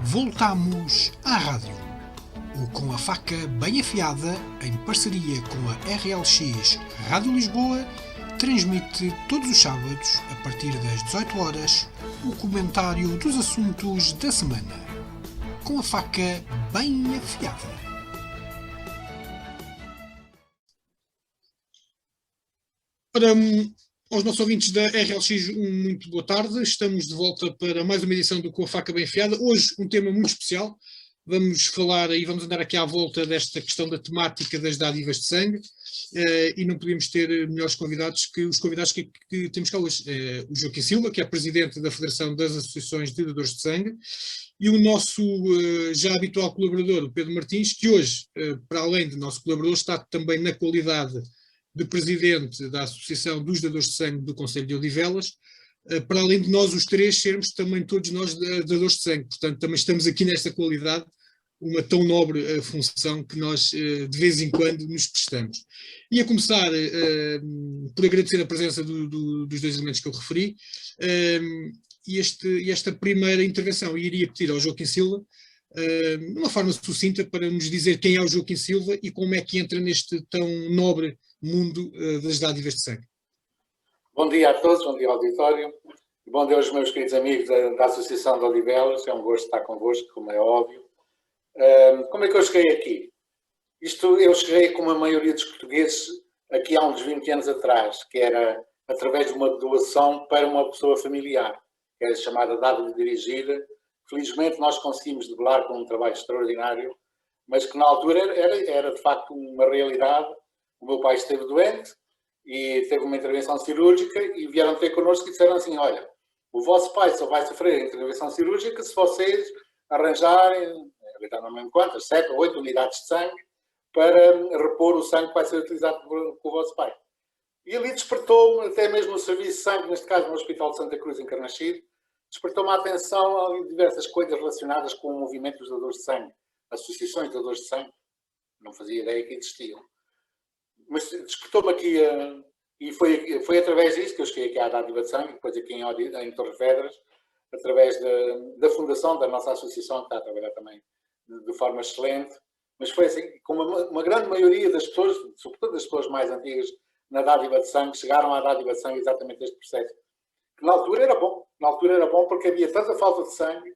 Voltamos à rádio. O Com a Faca Bem Afiada, em parceria com a RLX Rádio Lisboa, transmite todos os sábados, a partir das 18 horas, o comentário dos assuntos da semana. Com a Faca Bem Afiada. Para aos nossos ouvintes da RLX, muito boa tarde. Estamos de volta para mais uma edição do Com a Faca Bem Afiada. Hoje um tema muito especial. Vamos falar e vamos andar aqui à volta desta questão da temática das dádivas de sangue e não podíamos ter melhores convidados que os convidados que temos cá hoje. O Joaquim Silva, que é presidente da Federação das Associações de Dadores de Sangue, e o nosso já habitual colaborador, o Pedro Martins, que hoje, para além de nosso colaborador, está também na qualidade de presidente da Associação dos Dadores de Sangue do Concelho de Odivelas, para além de nós os três sermos também todos nós dadores de sangue. Portanto, também estamos aqui nesta qualidade, uma tão nobre função que nós de vez em quando nos prestamos. E a começar por agradecer a presença dos dois elementos que eu referi, e esta primeira intervenção iria pedir ao Joaquim Silva, de uma forma sucinta, para nos dizer quem é o Joaquim Silva e como é que entra neste tão nobre mundo das dádivas de sangue. Bom dia a todos, bom dia ao auditório, bom dia aos meus queridos amigos da Associação de Odivelas. É um gosto estar convosco, como é óbvio. Como é que eu cheguei aqui? Eu cheguei como a maioria dos portugueses aqui há uns 20 anos atrás, que era através de uma doação para uma pessoa familiar, que era chamada dádiva dirigida. Felizmente nós conseguimos debelar com um trabalho extraordinário, mas que na altura era de facto uma realidade. O meu pai esteve doente e teve uma intervenção cirúrgica e vieram ter connosco e disseram assim: olha, o vosso pai só vai sofrer a intervenção cirúrgica se vocês arranjarem, não me lembro quantas, 7 ou 8 unidades de sangue para repor o sangue que vai ser utilizado com o vosso pai. E ali despertou-me, até mesmo o serviço de sangue, neste caso no Hospital de Santa Cruz, em Carnaxide, despertou-me a atenção a diversas coisas relacionadas com o movimento dos dadores de sangue, associações de dadores de sangue. Não fazia ideia que existiam. Mas despertou-me aqui, e foi através disso que eu cheguei aqui à dádiva de sangue, depois aqui em Torres Vedras, através da fundação da nossa associação, que está a trabalhar também de forma excelente. Mas foi assim, como uma grande maioria das pessoas, sobretudo das pessoas mais antigas, na dádiva de sangue, chegaram à dádiva de sangue exatamente este processo. Que na altura era bom porque havia tanta falta de sangue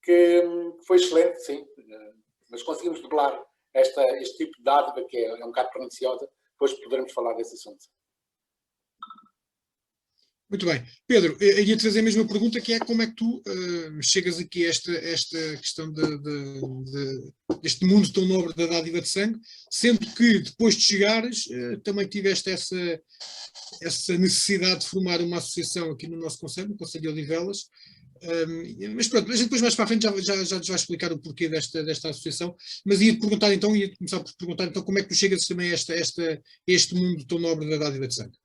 que foi excelente, sim. Mas conseguimos debelar este tipo de dádiva, que é um bocado perniciosa. Depois poderemos falar desse assunto. Muito bem. Pedro, eu ia-te fazer a mesma pergunta, que é como é que tu chegas aqui a esta questão deste mundo tão nobre da dádiva de sangue, sendo que depois de chegares também tiveste essa necessidade de formar uma associação aqui no nosso concelho, no Concelho de Odivelas. Mas pronto, a gente depois mais para a frente já vai explicar o porquê desta associação, mas ia-te perguntar então, ia começar por perguntar então como é que tu chegas também a este mundo tão nobre da dádiva de sangue.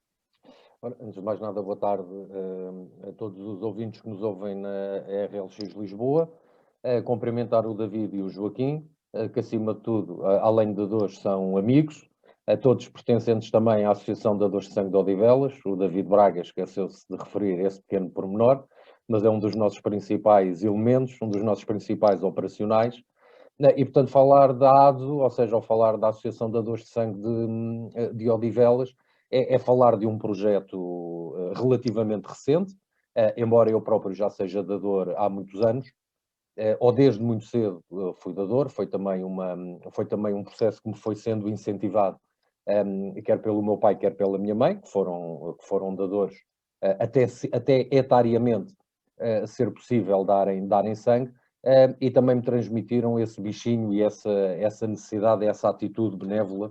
Antes de mais nada, boa tarde a todos os ouvintes que nos ouvem na RLX Lisboa. Cumprimentar o David e o Joaquim, que acima de tudo, além de dadores, são amigos, a todos pertencentes também à Associação de Dadores de Sangue de Odivelas. O David Braga esqueceu-se de referir esse pequeno pormenor, mas é um dos nossos principais elementos, um dos nossos principais operacionais. E, portanto, falar da ADSO, ou seja, ao falar da Associação de Dadores de Sangue de Odivelas, é falar de um projeto relativamente recente, embora eu próprio já seja dador há muitos anos, ou desde muito cedo fui dador. Foi também um processo que me foi sendo incentivado, quer pelo meu pai, quer pela minha mãe, que foram dadores, até etariamente ser possível darem sangue, e também me transmitiram esse bichinho e essa necessidade, essa atitude benévola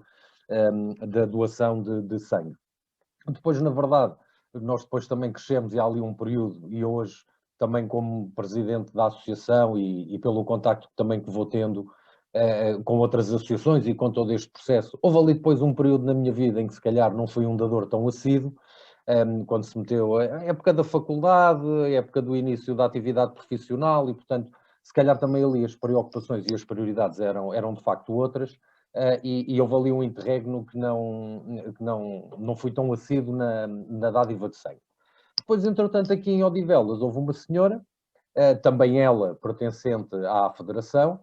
da doação de sangue. Depois, na verdade, nós depois também crescemos e há ali um período, e hoje também como presidente da associação e pelo contacto também que vou tendo com outras associações e com todo este processo, houve ali depois um período na minha vida em que se calhar não fui um dador tão assíduo, quando se meteu a época da faculdade, a época do início da atividade profissional e, portanto, se calhar também ali as preocupações e as prioridades eram de facto outras, e houve ali um interregno que não fui tão assíduo na dádiva de sangue. Depois, entretanto, aqui em Odivelas houve uma senhora também ela pertencente à Federação,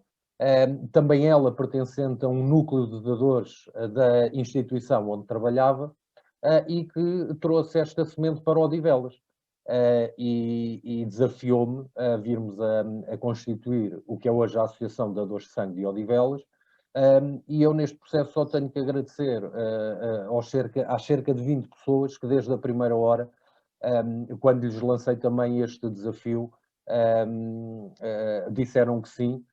também ela pertencente a um núcleo de dadores da instituição onde trabalhava, e que trouxe esta semente para Odivelas. E desafiou-me a virmos a constituir o que é hoje a Associação de Dadores de Sangue de Odivelas, e eu neste processo só tenho que agradecer às cerca de 20 pessoas que desde a primeira hora, quando lhes lancei também este desafio, disseram que sim,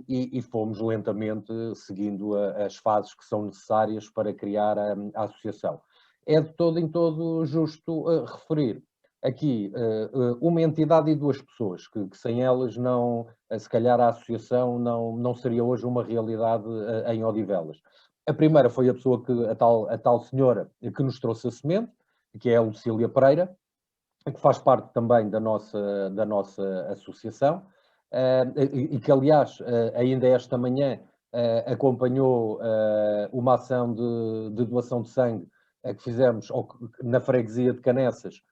e fomos lentamente seguindo as fases que são necessárias para criar a associação. É de todo em todo justo referir aqui uma entidade e duas pessoas, que sem elas não, se calhar a associação não seria hoje uma realidade em Odivelas. A primeira foi a pessoa a tal senhora que nos trouxe a semente, que é a Lucília Pereira, que faz parte também da nossa associação, e que, aliás, ainda esta manhã acompanhou uma ação de doação de sangue que fizemos na freguesia de Canessas,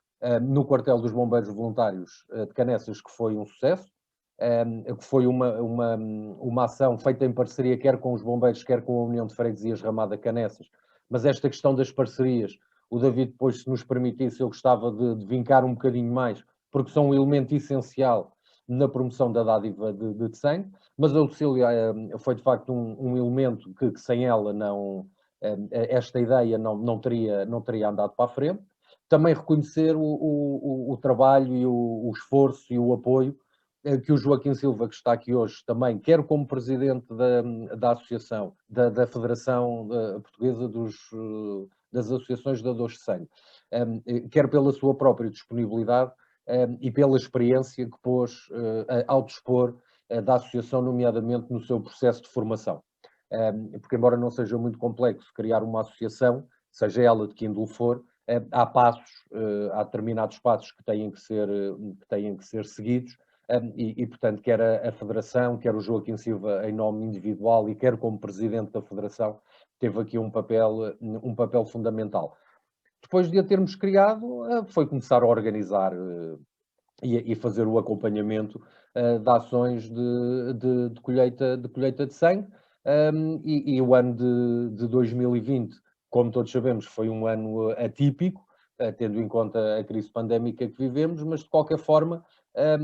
no quartel dos Bombeiros Voluntários de Canessas, que foi um sucesso, que foi uma ação feita em parceria quer com os bombeiros, quer com a União de Freguesias Ramada Canessas, mas esta questão das parcerias, o David, depois, se nos permitisse, eu gostava de vincar um bocadinho mais, porque são um elemento essencial na promoção da dádiva de sangue, mas a Lucília foi de facto um elemento que sem ela esta ideia não teria andado para a frente. Também reconhecer o trabalho e o esforço e o apoio que o Joaquim Silva, que está aqui hoje também, quer como presidente da associação, da Federação Portuguesa das Associações de Dadores de Sangue, quer pela sua própria disponibilidade e pela experiência que pôs ao dispor da associação, nomeadamente no seu processo de formação. Porque, embora não seja muito complexo criar uma associação, seja ela de que índole for, há passos, há determinados passos que têm que ser seguidos, e, portanto, quer a Federação, quer o Joaquim Silva em nome individual e quer como presidente da Federação, teve aqui um papel fundamental. Depois de a termos criado, foi começar a organizar e fazer o acompanhamento de ações de colheita de sangue, e o ano de 2020, como todos sabemos, foi um ano atípico, tendo em conta a crise pandémica que vivemos, mas de qualquer forma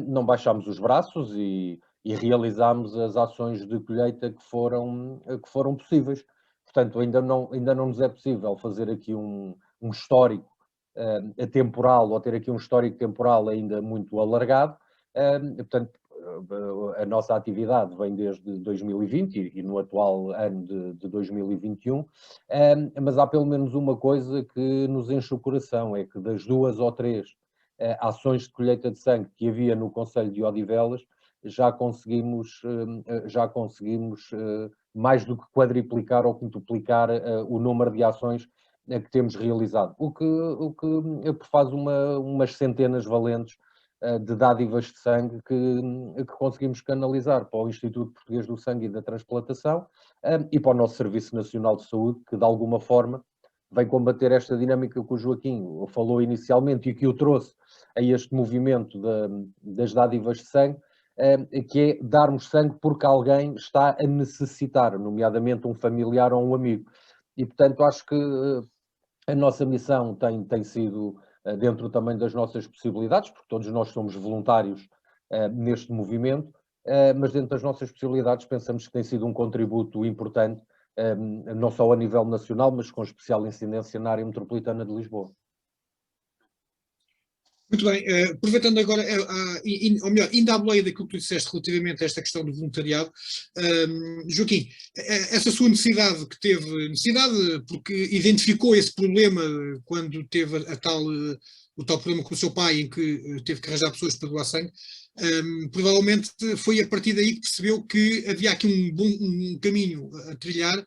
não baixámos os braços e realizámos as ações de colheita que foram possíveis. Portanto, ainda não nos é possível fazer aqui um histórico temporal, ou ter aqui um histórico temporal ainda muito alargado. Portanto, a nossa atividade vem desde 2020 e no atual ano de 2021, mas há pelo menos uma coisa que nos enche o coração, é que das 2 ou 3 ações de colheita de sangue que havia no concelho de Odivelas, já conseguimos mais do que quadriplicar ou quintuplicar o número de ações que temos realizado, o que faz umas centenas valentes de dádivas de sangue que conseguimos canalizar para o Instituto Português do Sangue e da Transplantação e para o nosso Serviço Nacional de Saúde, que de alguma forma vem combater esta dinâmica que o Joaquim falou inicialmente e que o trouxe a este movimento das dádivas de sangue, que é darmos sangue porque alguém está a necessitar, nomeadamente um familiar ou um amigo. E, portanto, acho que a nossa missão tem sido dentro também das nossas possibilidades, porque todos nós somos voluntários neste movimento, mas dentro das nossas possibilidades pensamos que tem sido um contributo importante, não só a nível nacional, mas com especial incidência na área metropolitana de Lisboa. Muito bem, aproveitando agora, ou melhor, ainda à boleia daquilo que tu disseste relativamente a esta questão do voluntariado, Joaquim, essa sua necessidade porque identificou esse problema quando teve o tal problema com o seu pai, em que teve que arranjar pessoas para doar sangue, provavelmente foi a partir daí que percebeu que havia aqui um caminho a trilhar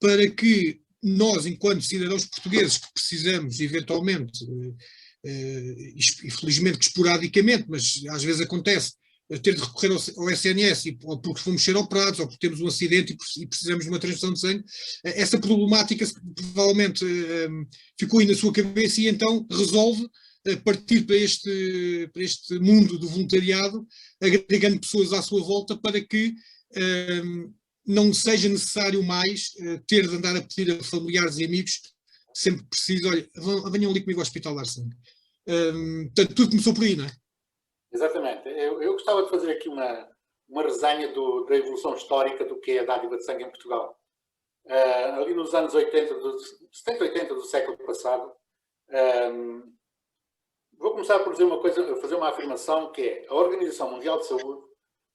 para que nós, enquanto cidadãos portugueses que precisamos eventualmente, infelizmente que esporadicamente, mas às vezes acontece, ter de recorrer ao SNS, ou porque fomos ser operados, ou porque temos um acidente e precisamos de uma transfusão de sangue, essa problemática provavelmente ficou aí na sua cabeça e então resolve partir para este mundo do voluntariado, agregando pessoas à sua volta para que não seja necessário mais ter de andar a pedir a familiares e amigos sempre que preciso, olha, venham ali comigo ao Hospital dar sangue. Portanto, tudo começou por aí, não é? Exatamente. Eu gostava de fazer aqui uma resenha da evolução histórica do que é a dádiva de sangue em Portugal. Ali nos anos 70, 80 do século passado, vou começar por dizer uma coisa, fazer uma afirmação que é: a Organização Mundial de Saúde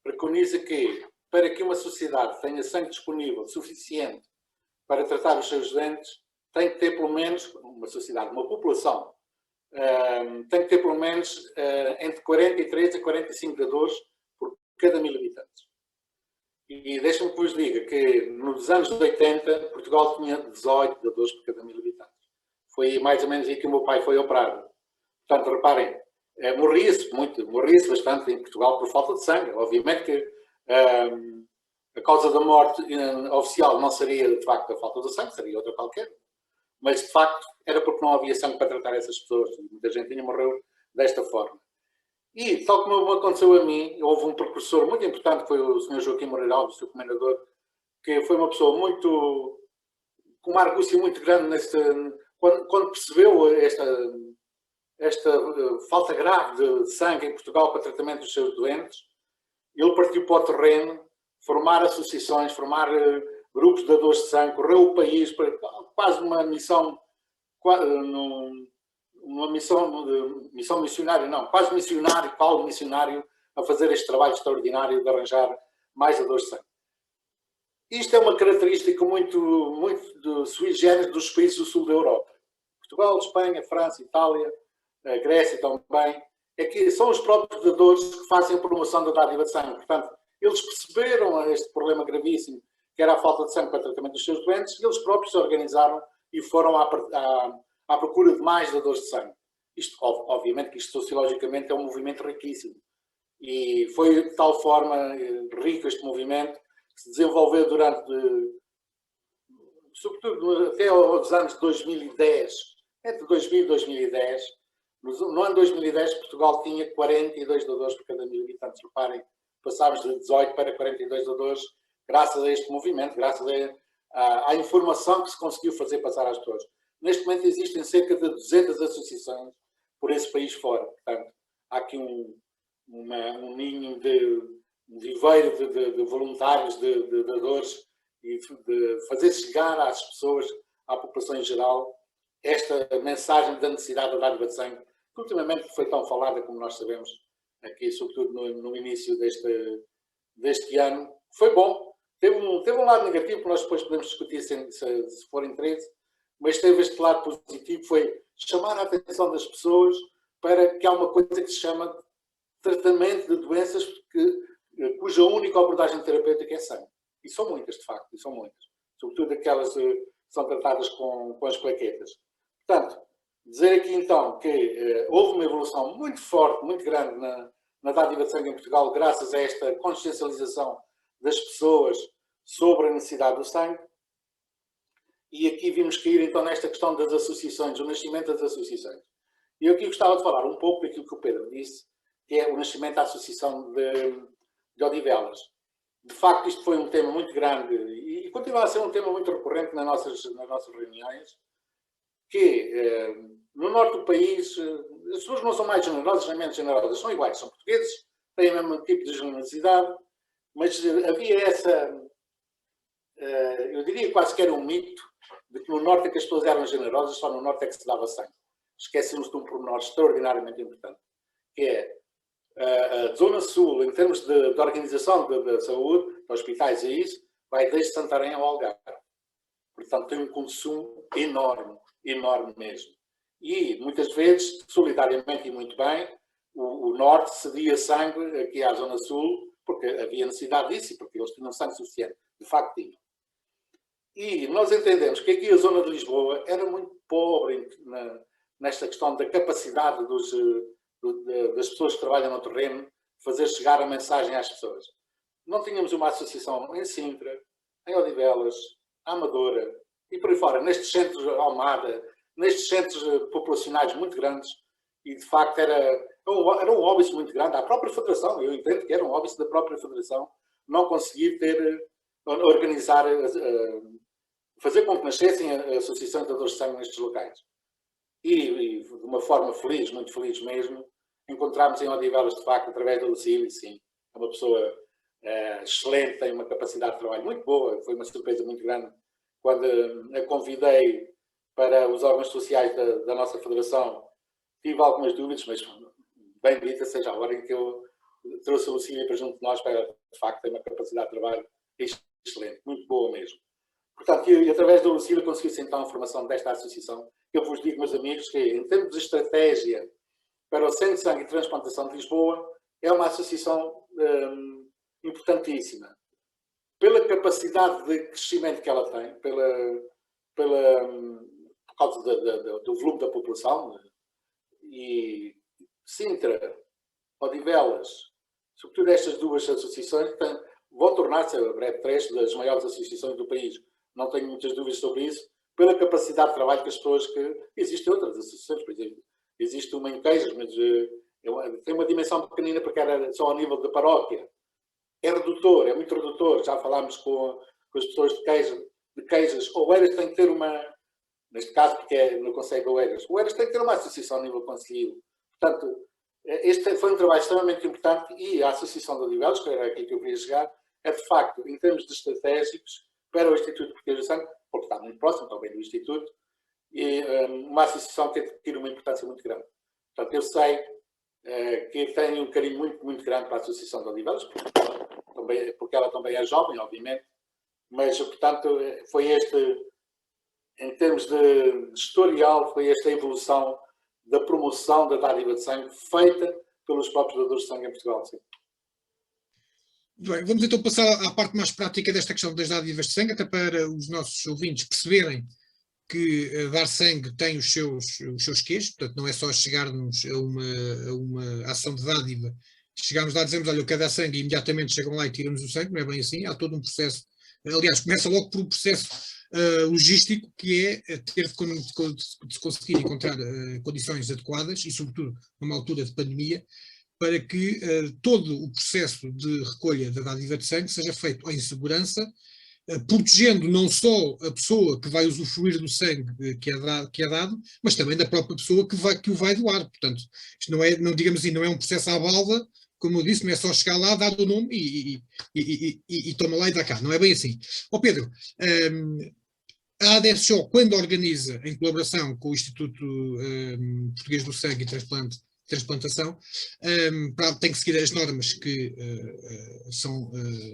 preconiza que, para que uma sociedade tenha sangue disponível suficiente para tratar os seus doentes, tem que ter pelo menos, uma sociedade, uma população, tem que ter pelo menos entre 43 a 45 dadores por cada 1000 habitantes. E deixa-me que vos diga que nos anos 80 Portugal tinha 18 dadores por cada 1000 habitantes. Foi mais ou menos aí que o meu pai foi operado. Portanto, reparem, morria-se bastante em Portugal por falta de sangue. Obviamente que a causa da morte oficial não seria de facto a falta de sangue, seria outra qualquer. Mas de facto era porque não havia sangue para tratar essas pessoas. Muita gente morreu desta forma. E, tal como aconteceu a mim, houve um precursor muito importante, que foi o Sr. Joaquim Moreira Alves, o seu comendador, que foi uma pessoa com uma argúcia muito grande quando percebeu esta falta grave de sangue em Portugal para tratamento dos seus doentes. Ele partiu para o terreno, formar associações, formar grupos de dadores de sangue, correu o país para quase uma missão, missão missionária, não, quase missionário, Paulo missionário, a fazer este trabalho extraordinário de arranjar mais dadores de sangue. Isto é uma característica muito sui generis dos países do sul da Europa. Portugal, Espanha, França, Itália, Grécia também. É que são os próprios dadores que fazem a promoção da dádiva de sangue. Portanto, eles perceberam este problema gravíssimo, que era a falta de sangue para o tratamento dos seus doentes, e eles próprios se organizaram e foram à procura de mais dadores de sangue. Isto, obviamente, que isto sociologicamente é um movimento riquíssimo. E foi de tal forma rico este movimento que se desenvolveu sobretudo até aos anos 2010, entre 2000 e 2010. No ano 2010, Portugal tinha 42 dadores por cada 1000 habitantes. Reparem, passámos de 18 para 42 dadores, graças a este movimento, graças à informação que se conseguiu fazer passar às pessoas. Neste momento existem cerca de 200 associações por esse país fora. Portanto, há aqui um ninho um viveiro de voluntários, de dadores, e de fazer chegar às pessoas, à população em geral, esta mensagem da necessidade da dádiva de sangue, que ultimamente foi tão falada, como nós sabemos, aqui, sobretudo no início deste ano. Foi bom. Teve um lado negativo, que nós depois podemos discutir se for interesse, mas teve este lado positivo, foi chamar a atenção das pessoas para que há uma coisa que se chama tratamento de doenças cuja única abordagem terapêutica é sangue. E são muitas, de facto, e são muitas. Sobretudo aquelas que são tratadas com as plaquetas. Portanto, dizer aqui então que houve uma evolução muito forte, muito grande na dádiva de sangue em Portugal, graças a esta consciencialização das pessoas sobre a necessidade do sangue. E aqui vimos cair então nesta questão das associações, o nascimento das associações. E eu aqui gostava de falar um pouco daquilo que o Pedro disse, que é o nascimento da Associação de Odivelas. De facto, isto foi um tema muito grande e continua a ser um tema muito recorrente nas nossas reuniões, que no norte do país as pessoas não são mais generosas nem menos generosas, são iguais, são portugueses, têm o mesmo tipo de generosidade, mas havia eu diria quase que era um mito, de que no norte é que as pessoas eram generosas, só no norte é que se dava sangue. Esquecemos de um pormenor extraordinariamente importante, que é a Zona Sul, em termos de organização da saúde, de hospitais e isso, vai desde Santarém ao Algarve. Portanto, tem um consumo enorme, enorme mesmo. E, muitas vezes, solidariamente e muito bem, o Norte cedia sangue aqui à Zona Sul, porque havia necessidade disso e porque eles tinham sangue suficiente. De facto, tinham. E nós entendemos que aqui a Zona de Lisboa era muito pobre nesta questão da capacidade das pessoas que trabalham no terreno fazer chegar a mensagem às pessoas. Não tínhamos uma associação em Sintra, em Odivelas, Amadora e por aí fora, nestes centros de Almada, nestes centros populacionais muito grandes, e de facto era um óbice muito grande. A própria Federação, eu entendo que era um óbice da própria Federação, não conseguir organizar, fazer com que nascessem associações de dadores de sangue nestes locais. E de uma forma feliz, muito feliz mesmo, encontramos em Odivelas, de facto, através da Lucília, sim, é uma pessoa excelente, tem uma capacidade de trabalho muito boa, foi uma surpresa muito grande quando a convidei para os órgãos sociais da nossa federação. Tive algumas dúvidas, mas bem dita seja a hora em que eu trouxe a Lucília para junto de nós, para, de facto, ter uma capacidade de trabalho excelente, muito boa mesmo. Portanto, e através da Lucília consegui-se então a formação desta associação. Eu vos digo, meus amigos, que em termos de estratégia para o Centro de Sangue e Transplantação de Lisboa, é uma associação importantíssima. Pela capacidade de crescimento que ela tem, por causa do volume da população, e Sintra, Odivelas, sobretudo estas duas associações, vão tornar-se a breve trecho das maiores associações do país. Não tenho muitas dúvidas sobre isso, pela capacidade de trabalho que as pessoas que... Existem outras associações, por exemplo, existe uma em Queijas, mas tem uma dimensão pequenina porque era só ao nível da paróquia. É redutor, é muito redutor. Já falámos com as pessoas de Queijas. Oeiras tem que ter uma... Neste caso, porque é no Conselho de Oeiras. Oeiras tem que ter uma associação a nível concelhio. Portanto, este foi um trabalho extremamente importante e a Associação de Odivelas, que era aqui que eu queria chegar, é de facto, em termos de estratégicos, para o Instituto Português do Sangue, porque está muito próximo também do Instituto, e uma associação que tem uma importância muito grande. Portanto, eu sei que tenho um carinho muito, muito grande para a Associação de Odivelas, porque ela também é jovem, obviamente, mas, portanto, foi em termos de historial, foi esta evolução da promoção da dádiva de sangue feita pelos próprios dadores de sangue em Portugal. Sim. Bem, vamos então passar à parte mais prática desta questão das dádivas de sangue, até para os nossos ouvintes perceberem que dar sangue tem os seus quês, portanto não é só chegarmos a uma ação de dádiva, chegarmos lá e dizemos, olha, eu quero dar sangue e imediatamente chegam lá e tiram-nos o sangue, não é bem assim, há todo um processo, aliás, começa logo por um processo logístico, que é ter de conseguir encontrar condições adequadas, e sobretudo numa altura de pandemia, para que todo o processo de recolha da dádiva de sangue seja feito em segurança, protegendo não só a pessoa que vai usufruir do sangue que é dado, mas também da própria pessoa que o vai doar. Portanto, isto não, digamos assim, não é um processo à balda, como eu disse, não é só chegar lá, dar o nome e toma lá e dá cá. Não é bem assim. Pedro, a ADSO, quando organiza, em colaboração com o Instituto Português do Sangue e Transplantação, tem que seguir as normas que são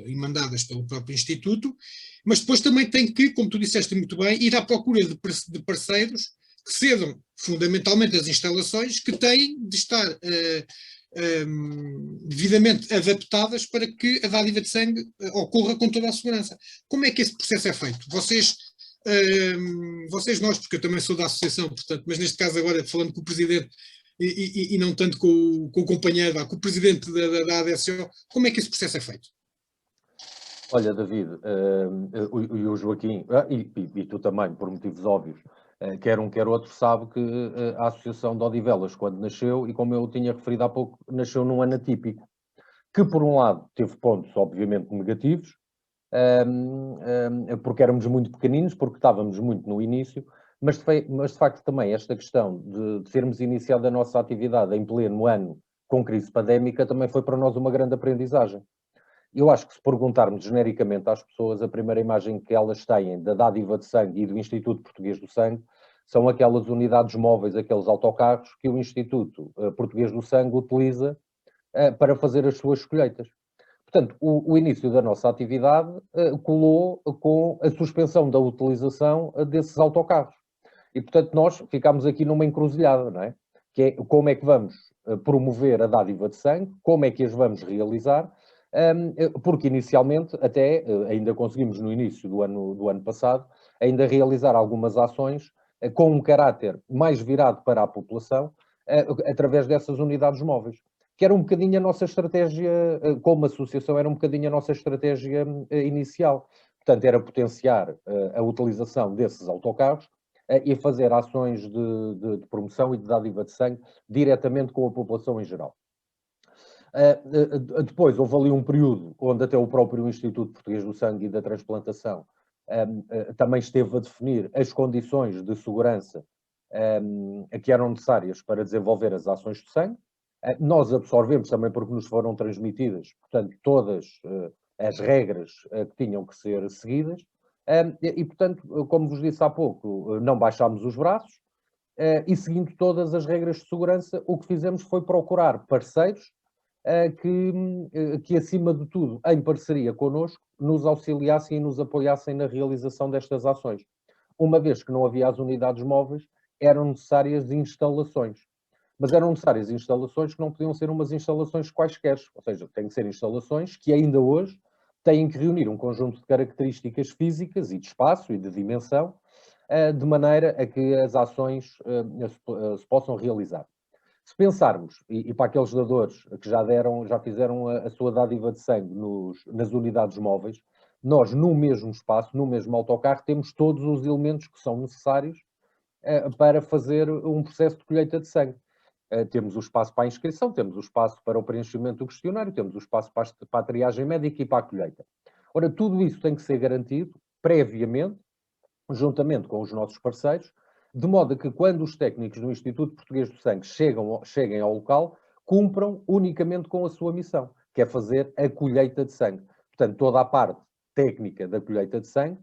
emendadas pelo próprio Instituto, mas depois também tem que, como tu disseste muito bem, ir à procura de parceiros que cedam fundamentalmente as instalações que têm de estar devidamente adaptadas para que a dádiva de sangue ocorra com toda a segurança. Como é que esse processo é feito? Nós, porque eu também sou da associação, portanto, mas neste caso agora falando com o presidente e não tanto com o companheiro, com o presidente da ADSO, como é que esse processo é feito? Olha, David, e o Joaquim, e tu também, por motivos óbvios, quer um, quer outro, sabe que a Associação de Odivelas, quando nasceu, e como eu tinha referido há pouco, nasceu num ano atípico, que por um lado teve pontos, obviamente, negativos, porque éramos muito pequeninos, porque estávamos muito no início, mas de facto também esta questão de termos iniciado a nossa atividade em pleno ano com crise pandémica também foi para nós uma grande aprendizagem. Eu acho que se perguntarmos genericamente às pessoas, a primeira imagem que elas têm da dádiva de sangue e do Instituto Português do Sangue são aquelas unidades móveis, aqueles autocarros que o Instituto Português do Sangue utiliza para fazer as suas colheitas. Portanto, o início da nossa atividade colou com a suspensão da utilização desses autocarros. E, portanto, nós ficámos aqui numa encruzilhada, não é? Que é como é que vamos promover a dádiva de sangue, como é que as vamos realizar, porque inicialmente, até ainda conseguimos no início do ano passado, ainda realizar algumas ações com um caráter mais virado para a população, através dessas unidades móveis. Que era um bocadinho a nossa estratégia, como associação, era um bocadinho a nossa estratégia inicial. Portanto, era potenciar a utilização desses autocarros e fazer ações de promoção e de dádiva de sangue diretamente com a população em geral. Depois houve ali um período onde até o próprio Instituto Português do Sangue e da Transplantação também esteve a definir as condições de segurança que eram necessárias para desenvolver as ações de sangue. Nós absorvemos também porque nos foram transmitidas, portanto, todas as regras que tinham que ser seguidas. E, portanto, como vos disse há pouco, não baixámos os braços e, seguindo todas as regras de segurança, o que fizemos foi procurar parceiros que, acima de tudo, em parceria connosco, nos auxiliassem e nos apoiassem na realização destas ações. Uma vez que não havia as unidades móveis, eram necessárias instalações. Mas eram necessárias instalações que não podiam ser umas instalações quaisquer, ou seja, têm que ser instalações que ainda hoje têm que reunir um conjunto de características físicas e de espaço e de dimensão, de maneira a que as ações se possam realizar. Se pensarmos, e para aqueles dadores que já fizeram a sua dádiva de sangue nas unidades móveis, nós, no mesmo espaço, no mesmo autocarro, temos todos os elementos que são necessários para fazer um processo de colheita de sangue. Temos o espaço para a inscrição, temos o espaço para o preenchimento do questionário, temos o espaço para a triagem médica e para a colheita. Ora, tudo isso tem que ser garantido previamente, juntamente com os nossos parceiros, de modo a que quando os técnicos do Instituto Português do Sangue cheguem ao local, cumpram unicamente com a sua missão, que é fazer a colheita de sangue. Portanto, toda a parte técnica da colheita de sangue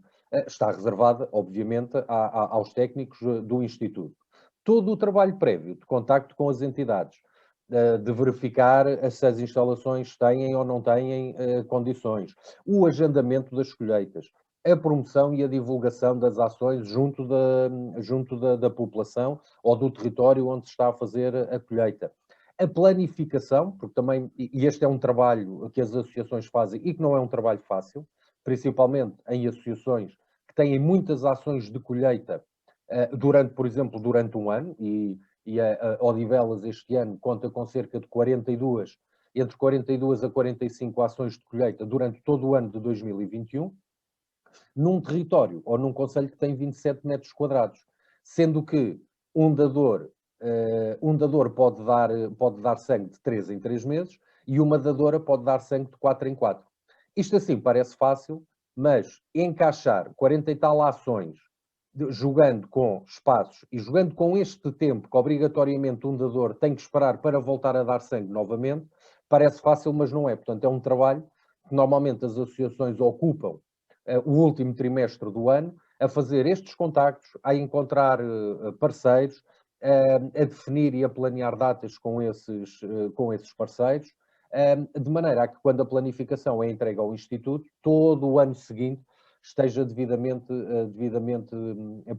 está reservada, obviamente, aos técnicos do Instituto. Todo o trabalho prévio de contacto com as entidades, de verificar se as instalações têm ou não têm condições, o agendamento das colheitas, a promoção e a divulgação das ações junto da população ou do território onde se está a fazer a colheita. A planificação, porque também, e este é um trabalho que as associações fazem e que não é um trabalho fácil, principalmente em associações que têm muitas ações de colheita por exemplo, durante um ano, e a Odivelas este ano conta com cerca de 42, entre 42 a 45 ações de colheita durante todo o ano de 2021, num território ou num concelho que tem 27 metros quadrados, sendo que um dador pode dar sangue de 3 em 3 meses e uma dadora pode dar sangue de 4 em 4. Isto assim parece fácil, mas encaixar 40 e tal ações jogando com espaços e jogando com este tempo que obrigatoriamente um dador tem que esperar para voltar a dar sangue novamente, parece fácil, mas não é. Portanto, é um trabalho que normalmente as associações ocupam o último trimestre do ano a fazer estes contactos, a encontrar parceiros, a definir e a planear datas com esses parceiros, de maneira a que quando a planificação é entregue ao Instituto, todo o ano seguinte esteja devidamente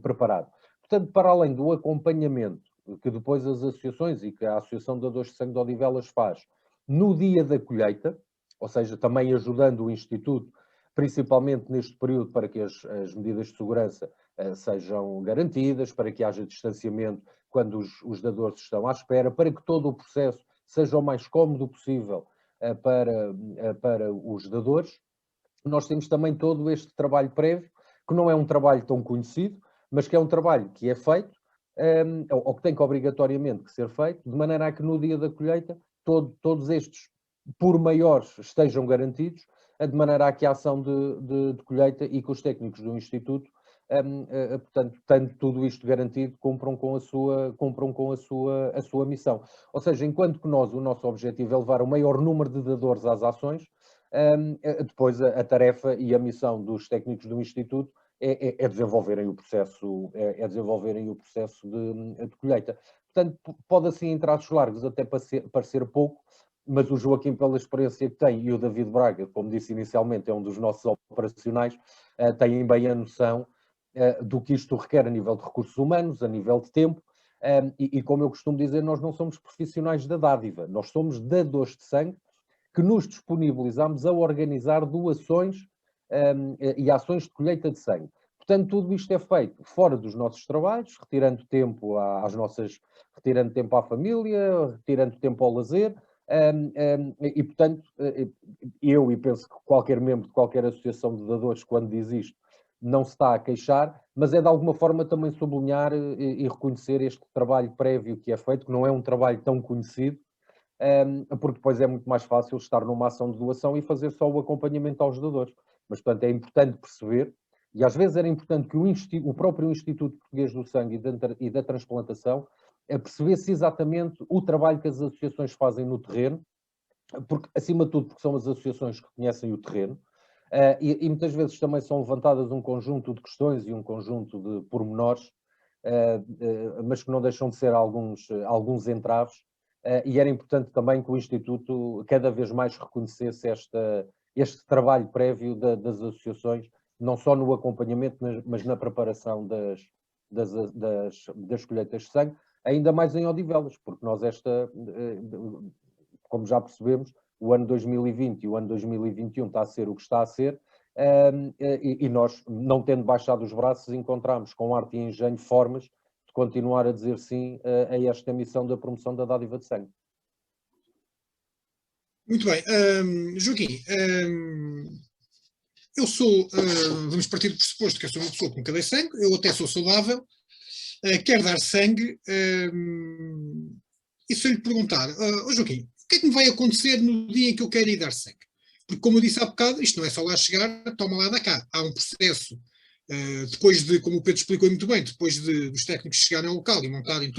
preparado. Portanto, para além do acompanhamento que depois as associações e que a Associação de Dadores de Sangue de Odivelas faz no dia da colheita, ou seja, também ajudando o Instituto, principalmente neste período, para que as medidas de segurança sejam garantidas, para que haja distanciamento quando os dadores estão à espera, para que todo o processo seja o mais cómodo possível para os dadores. Nós temos também todo este trabalho prévio, que não é um trabalho tão conhecido, mas que é um trabalho que é feito, ou que tem que obrigatoriamente que ser feito, de maneira a que no dia da colheita todos estes pormenores estejam garantidos, de maneira a que a ação de colheita e que os técnicos do Instituto, portanto, tendo tudo isto garantido, cumpram com a sua missão. Ou seja, enquanto que o nosso objetivo é levar o maior número de dadores às ações, depois a tarefa e a missão dos técnicos do Instituto é desenvolverem o processo, de colheita. Portanto, pode assim, em traços largos, até parecer pouco, mas o Joaquim, pela experiência que tem, e o David Braga, como disse inicialmente, é um dos nossos operacionais, têm bem a noção do que isto requer a nível de recursos humanos, a nível de tempo, e como eu costumo dizer, nós não somos profissionais da dádiva, nós somos dadores de sangue, que nos disponibilizamos a organizar doações e ações de colheita de sangue. Portanto, tudo isto é feito fora dos nossos trabalhos, retirando tempo retirando tempo à família, retirando tempo ao lazer, e portanto, eu penso que qualquer membro de qualquer associação de dadores, quando diz isto, não se está a queixar, mas é de alguma forma também sublinhar e reconhecer este trabalho prévio que é feito, que não é um trabalho tão conhecido, porque depois é muito mais fácil estar numa ação de doação e fazer só o acompanhamento aos doadores. Mas, portanto, é importante perceber, e às vezes era importante que o próprio Instituto Português do Sangue e da Transplantação percebesse exatamente o trabalho que as associações fazem no terreno, porque, acima de tudo, porque são as associações que conhecem o terreno, e muitas vezes também são levantadas um conjunto de questões e um conjunto de pormenores, mas que não deixam de ser alguns entraves, e era importante também que o Instituto cada vez mais reconhecesse este trabalho prévio das associações, não só no acompanhamento, mas na preparação das colheitas de sangue, ainda mais em Odivelas, porque nós como já percebemos, o ano 2020 e o ano 2021 está a ser o que está a ser, e nós, não tendo baixado os braços, encontramos com arte e engenho formas de continuar a dizer sim a esta missão da promoção da dádiva de sangue. Muito bem. Joaquim, eu sou, vamos partir do pressuposto que eu sou uma pessoa que nunca dei sangue, eu até sou saudável, quero dar sangue, e se eu lhe perguntar, Joaquim, o que é que me vai acontecer no dia em que eu quero ir dar sangue? Porque, como eu disse há bocado, isto não é só lá chegar, toma lá da cá. Há um processo, depois de, como o Pedro explicou muito bem, depois dos técnicos chegarem ao local e montarem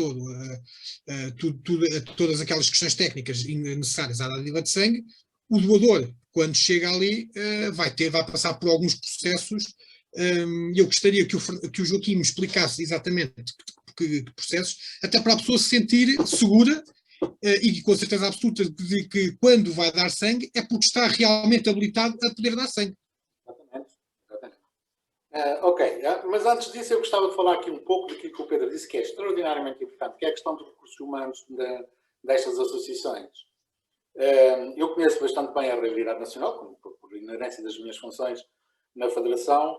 todas aquelas questões técnicas necessárias à dádiva de sangue, o doador, quando chega ali, vai passar por alguns processos, e eu gostaria que o Joaquim me explicasse exatamente que processos, até para a pessoa se sentir segura, e com certeza absoluta de que quando vai dar sangue é porque está realmente habilitado a poder dar sangue. Exatamente. Ok, mas antes disso eu gostava de falar aqui um pouco daquilo que o Pedro disse, que é extraordinariamente importante, que é a questão dos recursos humanos destas associações. Eu conheço bastante bem a realidade nacional, por inerência das minhas funções na Federação,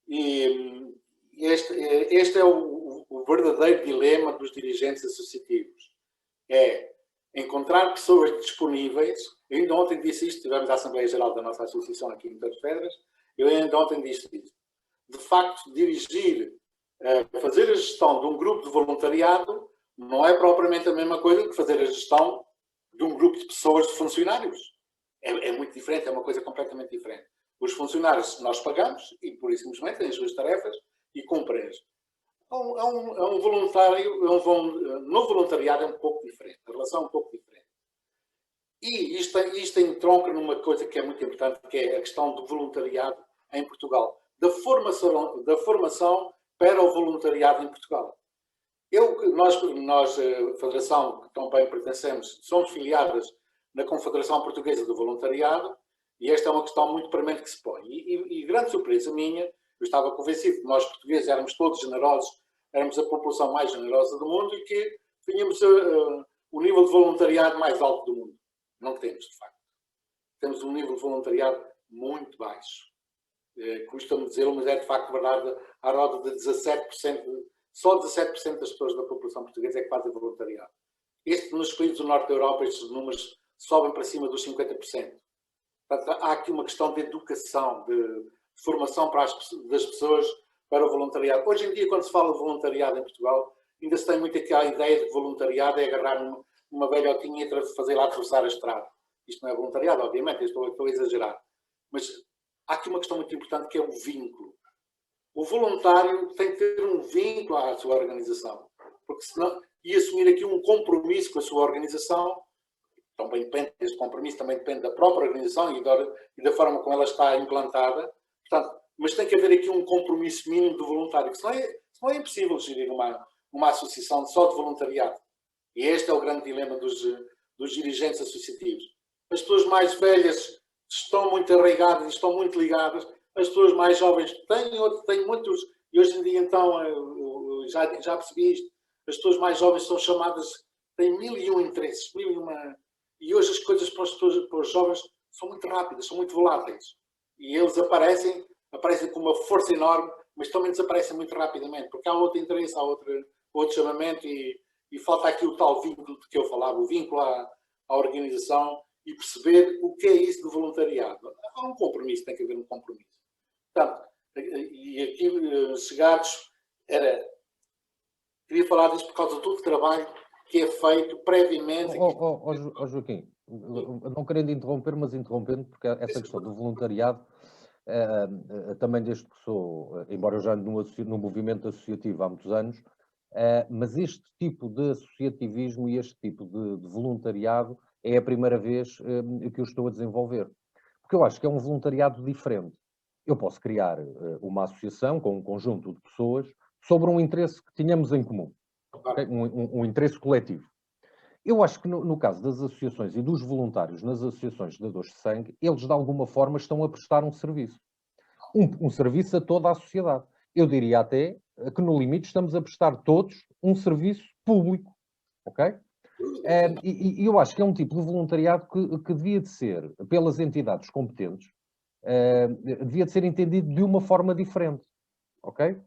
e este é o verdadeiro dilema dos dirigentes associativos. É encontrar pessoas disponíveis. Eu ainda ontem disse isto, tivemos a Assembleia Geral da nossa associação aqui em Torres Vedras, eu ainda ontem disse isto. De facto, dirigir, fazer a gestão de um grupo de voluntariado não é propriamente a mesma coisa que fazer a gestão de um grupo de pessoas, de funcionários. É muito diferente, é uma coisa completamente diferente. Os funcionários nós pagamos e, por isso, simplesmente, têm as suas tarefas e cumprem-as. É um voluntário, no voluntariado é um pouco diferente, a relação é um pouco diferente. E isto entronca numa coisa que é muito importante, que é a questão do voluntariado em Portugal, da formação para o voluntariado em Portugal. Nós, Federação, que também pertencemos, somos filiadas na Confederação Portuguesa do Voluntariado, e esta é uma questão muito premente que se põe. E grande surpresa minha, eu estava convencido que nós portugueses éramos todos generosos, éramos a população mais generosa do mundo e que tínhamos o nível de voluntariado mais alto do mundo. Não temos, de facto. Temos um nível de voluntariado muito baixo. Custa-me dizê-lo, mas é de facto verdade, à roda de 17%, só 17% das pessoas da população portuguesa é que fazem voluntariado. Nos países do norte da Europa, estes números sobem para cima dos 50%. Portanto, há aqui uma questão de educação, de formação das pessoas para o voluntariado. Hoje em dia, quando se fala de voluntariado em Portugal, ainda se tem muito aquela ideia de que voluntariado é agarrar uma velhotinha e fazer lá atravessar a estrada. Isto não é voluntariado, obviamente, estou a exagerar. Mas há aqui uma questão muito importante que é o vínculo. O voluntário tem que ter um vínculo à sua organização, porque senão, e assumir aqui um compromisso com a sua organização. Também depende, este compromisso também depende da própria organização e da forma como ela está implantada. Portanto, mas tem que haver aqui um compromisso mínimo do voluntário, senão é impossível gerir uma associação só de voluntariado. E este é o grande dilema dos dirigentes associativos. As pessoas mais velhas estão muito arraigadas e estão muito ligadas. As pessoas mais jovens têm muitos, e hoje em dia então, eu já percebi isto, as pessoas mais jovens são chamadas, têm 1001 interesses, e hoje as coisas para os jovens são muito rápidas, são muito voláteis. E eles aparecem com uma força enorme, mas também desaparecem muito rapidamente, porque há outro interesse, há outro chamamento e falta aqui o tal vínculo de que eu falava, o vínculo à organização e perceber o que é isso do voluntariado. Há um compromisso, tem que haver um compromisso. Portanto, e aqui chegados, queria falar disto por causa do trabalho que é feito previamente. Joaquim, não querendo interromper, mas interrompendo, porque essa questão do voluntariado, também desde que sou, embora eu já ando no movimento associativo há muitos anos, mas este tipo de associativismo e este tipo de voluntariado é a primeira vez que eu estou a desenvolver. Porque eu acho que é um voluntariado diferente. Eu posso criar uma associação com um conjunto de pessoas sobre um interesse que tínhamos em comum. Okay? Um interesse coletivo. Eu acho que no caso das associações e dos voluntários nas associações de dadores de sangue, eles de alguma forma estão a prestar um serviço. Um serviço a toda a sociedade. Eu diria até que no limite estamos a prestar todos um serviço público. Ok? E eu acho que é um tipo de voluntariado que devia de ser, pelas entidades competentes, devia de ser entendido de uma forma diferente. Ok?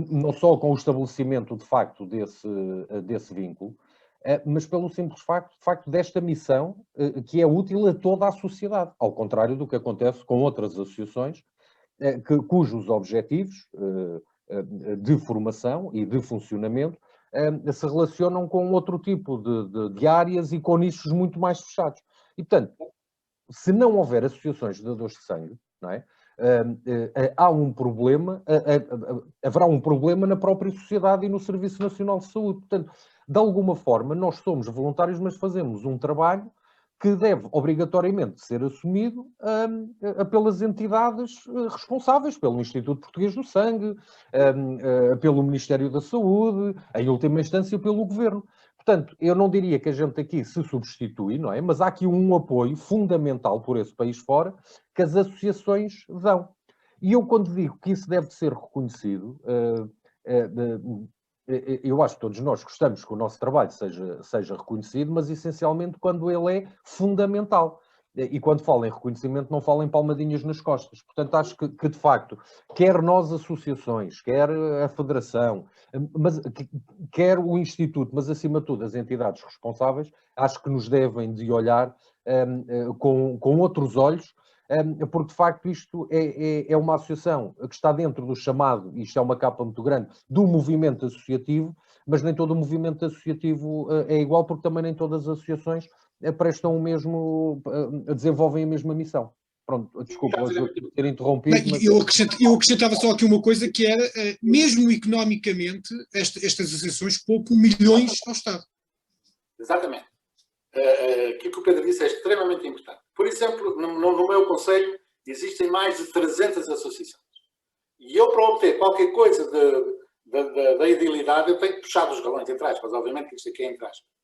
Não só com o estabelecimento, de facto, desse vínculo, mas pelo simples facto desta missão que é útil a toda a sociedade, ao contrário do que acontece com outras associações, cujos objetivos de formação e de funcionamento se relacionam com outro tipo de áreas e com nichos muito mais fechados. E, portanto, se não houver associações de dadores de sangue, não é? Há um problema, haverá um problema na própria sociedade e no Serviço Nacional de Saúde. Portanto, de alguma forma, nós somos voluntários, mas fazemos um trabalho que deve obrigatoriamente ser assumido pelas entidades responsáveis, pelo Instituto Português do Sangue, pelo Ministério da Saúde, em última instância pelo Governo. Portanto, eu não diria que a gente aqui se substitui, não é? Mas há aqui um apoio fundamental por esse país fora que as associações dão. E eu, quando digo que isso deve ser reconhecido, eu acho que todos nós gostamos que o nosso trabalho seja reconhecido, mas essencialmente quando ele é fundamental. E quando falo em reconhecimento, não falo em palmadinhas nas costas. Portanto, acho que de facto, quer nós associações, quer a Federação, mas, quer o Instituto, mas acima de tudo as entidades responsáveis, acho que nos devem de olhar com outros olhos, porque de facto isto é uma associação que está dentro do chamado, isto é uma capa muito grande, do movimento associativo, mas nem todo o movimento associativo é igual, porque também nem todas as associações prestam o mesmo, desenvolvem a mesma missão. Pronto, desculpa, ter interrompido. Bem, mas... eu acrescentava só aqui uma coisa que era, mesmo economicamente, estas associações poupam milhões ao Estado. Exatamente. Aquilo que o Pedro disse é extremamente importante. Por exemplo, no meu concelho existem mais de 300 associações. E eu, para obter qualquer coisa da idilidade, eu tenho que puxar dos galões entre aspas, obviamente que isto aqui é entre aspas.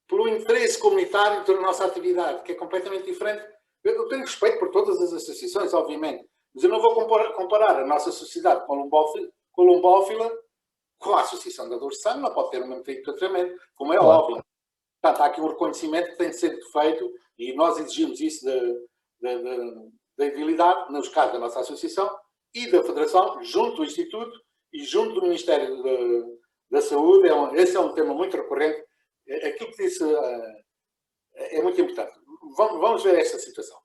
Pelo interesse comunitário da nossa atividade, que é completamente diferente. Eu tenho respeito por todas as associações, obviamente, mas eu não vou comparar a nossa sociedade colombófila com a Associação da Dor de Sangue, não pode ter o mesmo tipo de tratamento, como é claro. Óbvio. Portanto, há aqui um reconhecimento que tem de ser feito e nós exigimos isso da idilidade, nos casos da nossa associação e da Federação, junto do Instituto e junto do Ministério da Saúde. Esse é um tema muito recorrente. Aquilo que disse é muito importante. Vamos ver esta situação.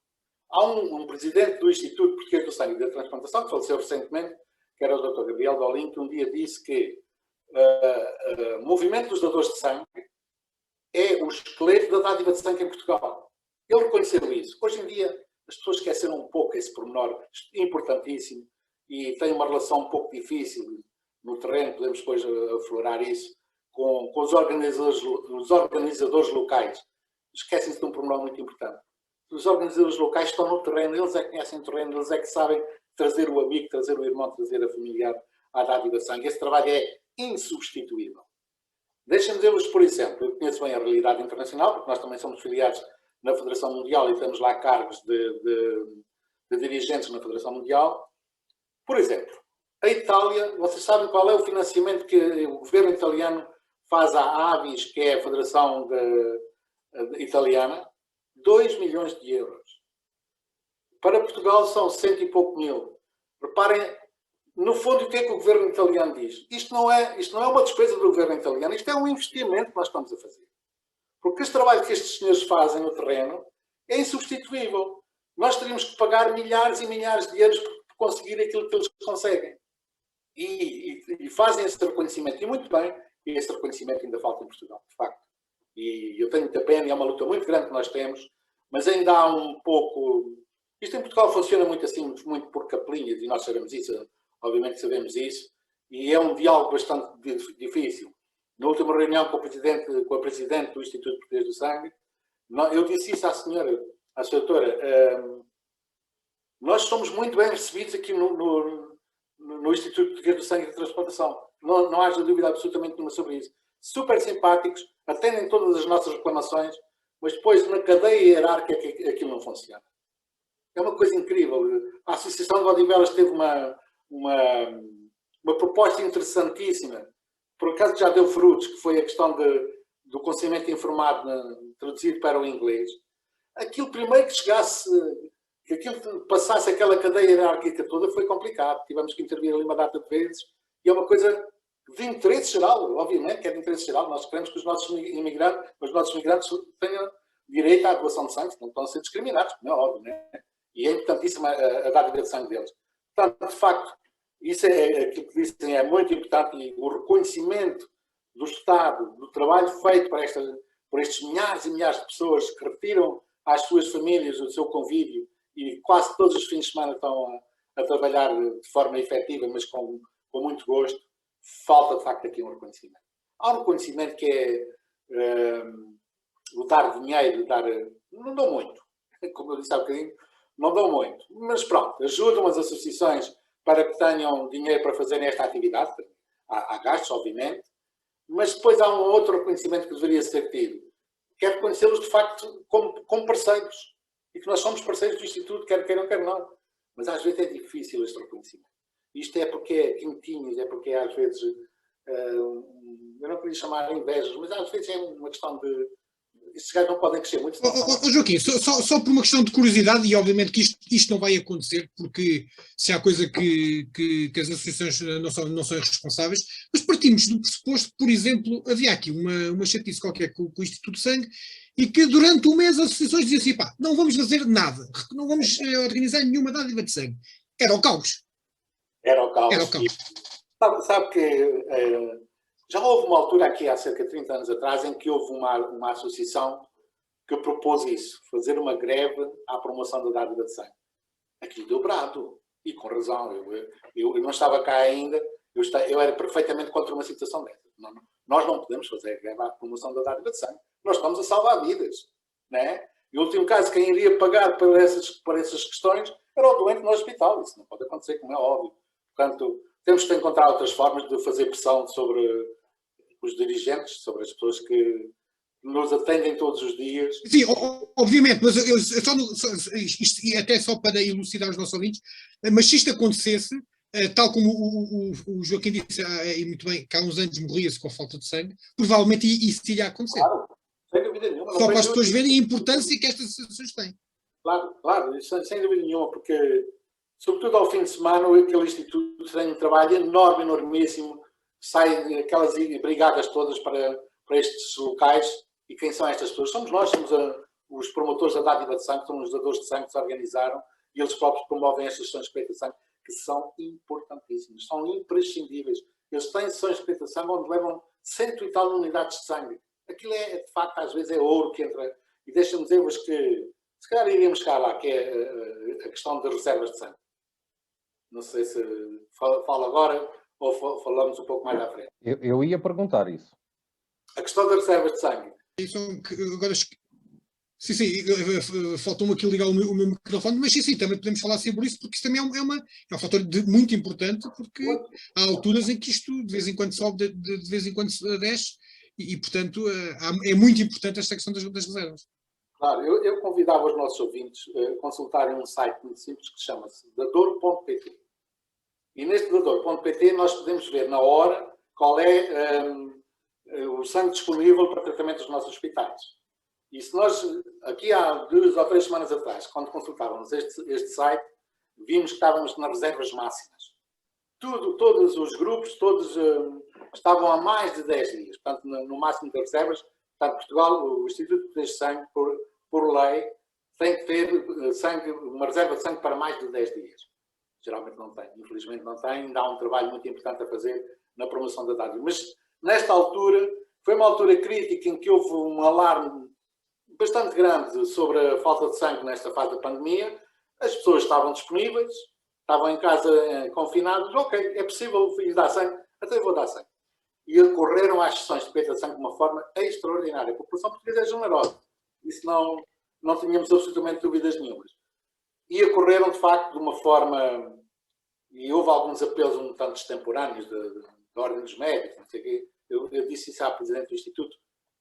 Há um presidente do Instituto Português do Sangue e da Transplantação, que faleceu recentemente, que era o Dr. Gabriel Dolim, que um dia disse que o movimento dos dadores de sangue é o esqueleto da dádiva de sangue em Portugal. Ele reconheceu isso. Hoje em dia, as pessoas esqueceram um pouco esse pormenor importantíssimo e têm uma relação um pouco difícil no terreno, podemos depois aflorar isso, com os organizadores locais. Esquecem-se de um pormenor muito importante. Os organizadores locais estão no terreno, eles é que conhecem o terreno, eles é que sabem trazer o amigo, trazer o irmão, trazer a familiar à dádiva de sangue. Esse trabalho é insubstituível. Deixem-me dizer-vos, por exemplo, eu conheço bem a realidade internacional, porque nós também somos filiados na Federação Mundial e temos lá cargos de dirigentes na Federação Mundial. Por exemplo, a Itália, vocês sabem qual é o financiamento que o governo italiano faz à AVIS, que é a Federação Italiana? 2 milhões de euros. Para Portugal são 100 e pouco mil. Reparem, no fundo, o que é que o governo italiano diz? Isto não é uma despesa do governo italiano, isto é um investimento que nós estamos a fazer. Porque este trabalho que estes senhores fazem no terreno é insubstituível. nós teríamos que pagar milhares e milhares de euros por conseguir aquilo que eles conseguem. E fazem esse reconhecimento, e muito bem, e esse reconhecimento ainda falta em Portugal, de facto. E eu tenho muita pena, e é uma luta muito grande que nós temos, mas ainda há um pouco... Isto em Portugal funciona muito assim, muito por capelinhas, e nós sabemos isso, obviamente sabemos isso, e é um diálogo bastante difícil. Na última reunião com a Presidente do Instituto Português do Sangue, eu disse isso à senhora, à doutora, nós somos muito bem recebidos aqui no Instituto Português do Sangue e de Transplantação. Não haja dúvida absolutamente nenhuma sobre isso. Super simpáticos, atendem todas as nossas reclamações, mas depois na cadeia hierárquica aquilo não funciona. É uma coisa incrível. A Associação de Odivelas teve uma proposta interessantíssima, por acaso já deu frutos, que foi a questão do conhecimento informado traduzido para o inglês. Aquilo primeiro que chegasse, que aquilo passasse aquela cadeia hierárquica toda foi complicado. Tivemos que intervir ali uma data de vezes, e é uma coisa de interesse geral, obviamente que é de interesse geral. Nós queremos que os nossos imigrantes tenham direito à doação de sangue, não estão a ser discriminados, não é óbvio, né? E é importantíssima a dádiva de sangue deles. Portanto, de facto, isso é aquilo que dizem, é muito importante, e o reconhecimento do Estado, do trabalho feito por estes milhares e milhares de pessoas que retiram às suas famílias o seu convívio e quase todos os fins de semana estão a trabalhar de forma efetiva, mas com muito gosto. Falta, de facto, aqui um reconhecimento. Há um reconhecimento que é o dar dinheiro, não dão muito, como eu disse há bocadinho, não dão muito, mas pronto, ajudam as associações para que tenham dinheiro para fazerem esta atividade. Há gastos, obviamente, mas depois há um outro reconhecimento que deveria ser tido, que é reconhecê-los de facto como parceiros, e que nós somos parceiros do Instituto, quer queiram, quer não. Mas às vezes é difícil este reconhecimento. Isto é porque é quentinhos, é porque às vezes, eu não queria chamar invejas, mas às vezes é uma questão de... Estes gajos não podem crescer muito. Joaquim, só por uma questão de curiosidade, e obviamente que isto não vai acontecer, porque se há coisa que as associações não são responsáveis, mas partimos do pressuposto que, por exemplo, havia aqui uma chatice qualquer com o Instituto de Sangue, e que durante um mês as associações diziam assim, pá, não vamos fazer nada, não vamos organizar nenhuma dádiva de sangue. Era o caos. Era o caos. Sabe que já houve uma altura aqui, há cerca de 30 anos atrás, em que houve uma associação que propôs isso, fazer uma greve à promoção da dádiva de sangue. Aquilo deu brado, e com razão. Eu não estava cá ainda, eu era perfeitamente contra uma situação dessa. Nós não podemos fazer a greve à promoção da dádiva de sangue. Nós estamos a salvar vidas, né? E o último caso, quem iria pagar por essas questões era o doente no hospital. Isso não pode acontecer, como é óbvio. Portanto, temos que encontrar outras formas de fazer pressão sobre os dirigentes, sobre as pessoas que nos atendem todos os dias. Sim, obviamente, mas isto até só para elucidar os nossos ouvintes, mas se isto acontecesse, tal como o Joaquim disse, e muito bem, que há uns anos morria-se com a falta de sangue, provavelmente isso iria acontecer. Claro, sem dúvida nenhuma. Só para as pessoas verem a importância que estas associações têm. Claro, sem dúvida nenhuma, porque, sobretudo ao fim de semana, aquele Instituto tem um trabalho enorme, enormíssimo, sai aquelas brigadas todas para estes locais. E quem são estas pessoas? Somos nós, somos os promotores da dádiva de sangue, somos os dadores de sangue que se organizaram, e eles próprios promovem estas sessões de colheita de sangue, que são importantíssimas, são imprescindíveis. Eles têm sessões de colheita de sangue onde levam 100 e tal unidades de sangue. Aquilo de facto, às vezes é ouro que entra. E deixa-me dizer-vos que, se calhar iríamos chegar lá, que é a questão das reservas de sangue. Não sei se falo agora ou falamos um pouco mais à frente. Eu ia perguntar isso. A questão das reservas de sangue. Agora, sim, faltou-me aqui ligar o meu microfone, mas sim, também podemos falar sobre isso, porque isso também é um fator muito importante, porque há alturas em que isto de vez em quando sobe, de vez em quando desce, e portanto é muito importante esta questão das reservas. Claro, eu convidava os nossos ouvintes a consultarem um site muito simples que chama-se dador.pt. E neste dador.pt nós podemos ver na hora qual é o sangue disponível para tratamento dos nossos hospitais. E se nós, aqui há 2 ou 3 semanas atrás, quando consultávamos este site, vimos que estávamos nas reservas máximas. Todos os grupos, todos estavam há mais de 10 dias. Portanto, no máximo das reservas, portanto, Portugal, o Instituto de Sangue, por lei, tem que ter sangue, uma reserva de sangue para mais de 10 dias. Geralmente não tem, infelizmente não tem, ainda há um trabalho muito importante a fazer na promoção da dádiva. Mas nesta altura, foi uma altura crítica em que houve um alarme bastante grande sobre a falta de sangue nesta fase da pandemia. As pessoas estavam disponíveis, estavam em casa confinados, ok, é possível ir dar sangue, até eu vou dar sangue. E acorreram às sessões de peito de sangue de uma forma extraordinária. A população portuguesa é generosa. Isso não tínhamos absolutamente dúvidas nenhumas. E acorreram, de facto, de uma forma... E houve alguns apelos um tanto extemporâneos da Ordem dos Médicos, não sei o quê. Eu disse isso à Presidente do Instituto.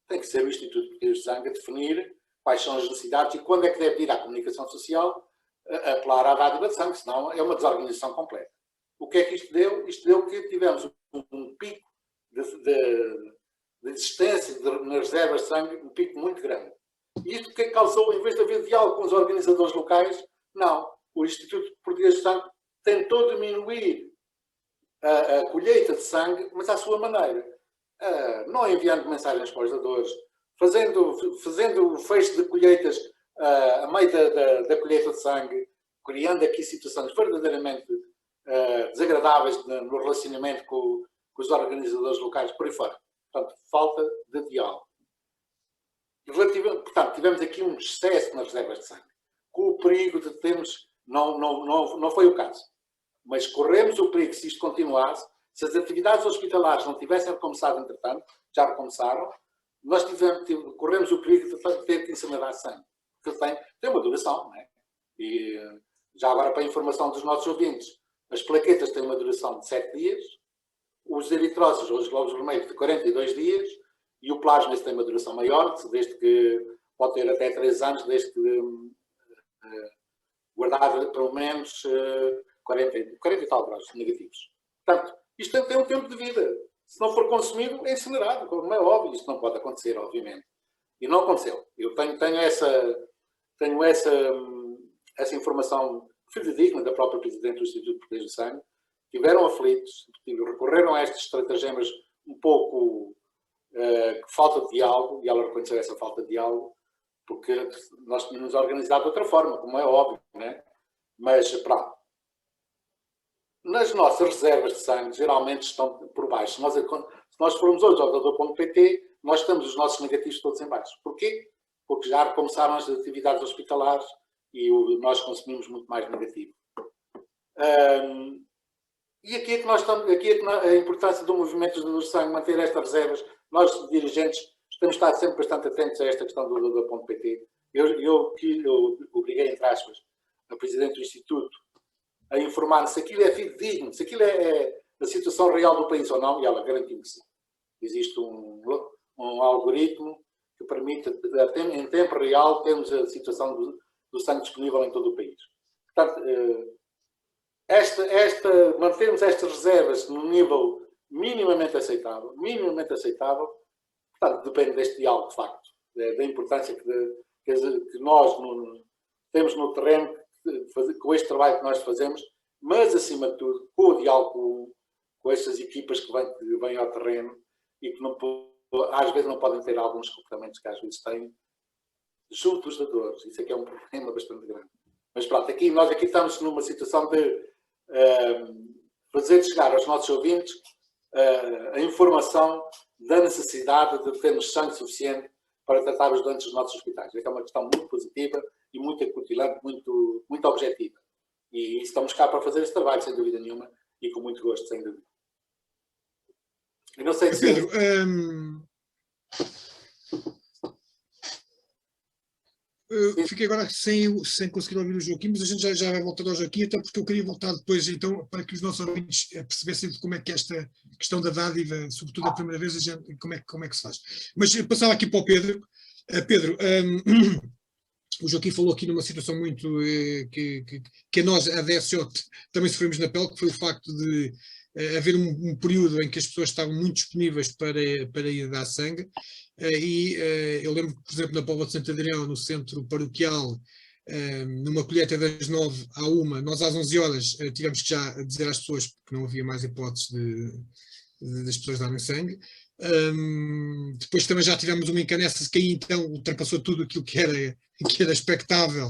Tem que ser o Instituto Português de Sangue a definir quais são as necessidades e quando é que deve ir à comunicação social a apelar à dádiva de sangue, senão é uma desorganização completa. O que é que isto deu? Isto deu que tivemos um pico de existência nas reservas de sangue, um pico muito grande. E isto que causou, em vez de haver diálogo com os organizadores locais, não. O Instituto Português de Sangue tentou diminuir a colheita de sangue, mas à sua maneira. Não enviando mensagens para os dadores, fazendo o fecho de colheitas a meio da colheita de sangue, criando aqui situações verdadeiramente desagradáveis no relacionamento com os organizadores locais, por aí fora. Portanto, falta de diálogo. Portanto, tivemos aqui um excesso nas reservas de sangue, com o perigo de termos, não foi o caso, mas corremos o perigo, se isto continuasse, se as atividades hospitalares não tivessem recomeçado, entretanto, já recomeçaram, nós corremos o perigo de ter que incinerar sangue, porque tem uma duração, não é? E já agora para a informação dos nossos ouvintes, as plaquetas têm uma duração de 7 dias, os eritrócitos ou os glóbulos vermelhos de 42 dias, e o plasma tem uma duração maior, desde que pode ter até 3 anos, desde que guardado pelo menos 40 e tal graus negativos. Portanto, isto tem um tempo de vida. Se não for consumido, é incinerado, como é óbvio. Isto não pode acontecer, obviamente. E não aconteceu. Eu tenho essa informação fidedigna da própria Presidente do Instituto Português de Sangue. Tiveram aflitos, recorreram a estes estratagemas um pouco falta de diálogo, e ela reconheceu essa falta de diálogo, porque nós tínhamos organizado de outra forma, como é óbvio, né? Mas, pronto. Nas nossas reservas de sangue, geralmente estão por baixo. Se nós formos hoje ao dador.pt, nós temos os nossos negativos todos em baixo. Porquê? Porque já recomeçaram as atividades hospitalares e nós consumimos muito mais negativo. E aqui é que nós estamos, a importância do movimento dos dadores de sangue, manter estas reservas. Nós, dirigentes, temos estado sempre bastante atentos a esta questão do dador.pt. Eu obriguei, entre aspas, a Presidente do Instituto a informar se aquilo é fidedigno, se aquilo é a situação real do país ou não, e ela garantiu que sim. Existe um algoritmo que permite, em tempo real, termos a situação do sangue disponível em todo o país. Portanto, mantermos estas reservas num nível minimamente aceitável, portanto, depende deste diálogo, de facto, da importância que nós temos no terreno, com este trabalho que nós fazemos, mas, acima de tudo, com o diálogo com estas equipas que vêm ao terreno e que às vezes não podem ter alguns comportamentos que às vezes têm, junto dos dadores. Isso aqui é um problema bastante grande. Mas pronto, nós aqui estamos numa situação de fazer chegar aos nossos ouvintes a informação da necessidade de termos sangue suficiente para tratar os doentes dos nossos hospitais. É uma questão muito positiva e muito acutilante, muito, muito objetiva. E estamos cá para fazer esse trabalho, sem dúvida nenhuma, e com muito gosto, sem dúvida. Eu não sei se... Pedro, fiquei agora sem conseguir ouvir o Joaquim, mas a gente já vai voltar ao Joaquim, até porque eu queria voltar depois, então, para que os nossos ouvintes percebessem como é que esta questão da dádiva, sobretudo a primeira vez, como é que se faz. Mas eu passava aqui para o Pedro. Pedro, o Joaquim falou aqui numa situação muito que a nós, a DSO, também sofremos na pele, que foi o facto de haver um período em que as pessoas estavam muito disponíveis para ir dar sangue, e eu lembro que, por exemplo, na Póvoa de Santo Adrião, no centro paroquial, numa colheita das 9 à 1, nós às 11 horas tivemos que já dizer às pessoas que não havia mais hipóteses das pessoas darem sangue. Depois também já tivemos uma encanessa que aí então ultrapassou tudo aquilo que era expectável,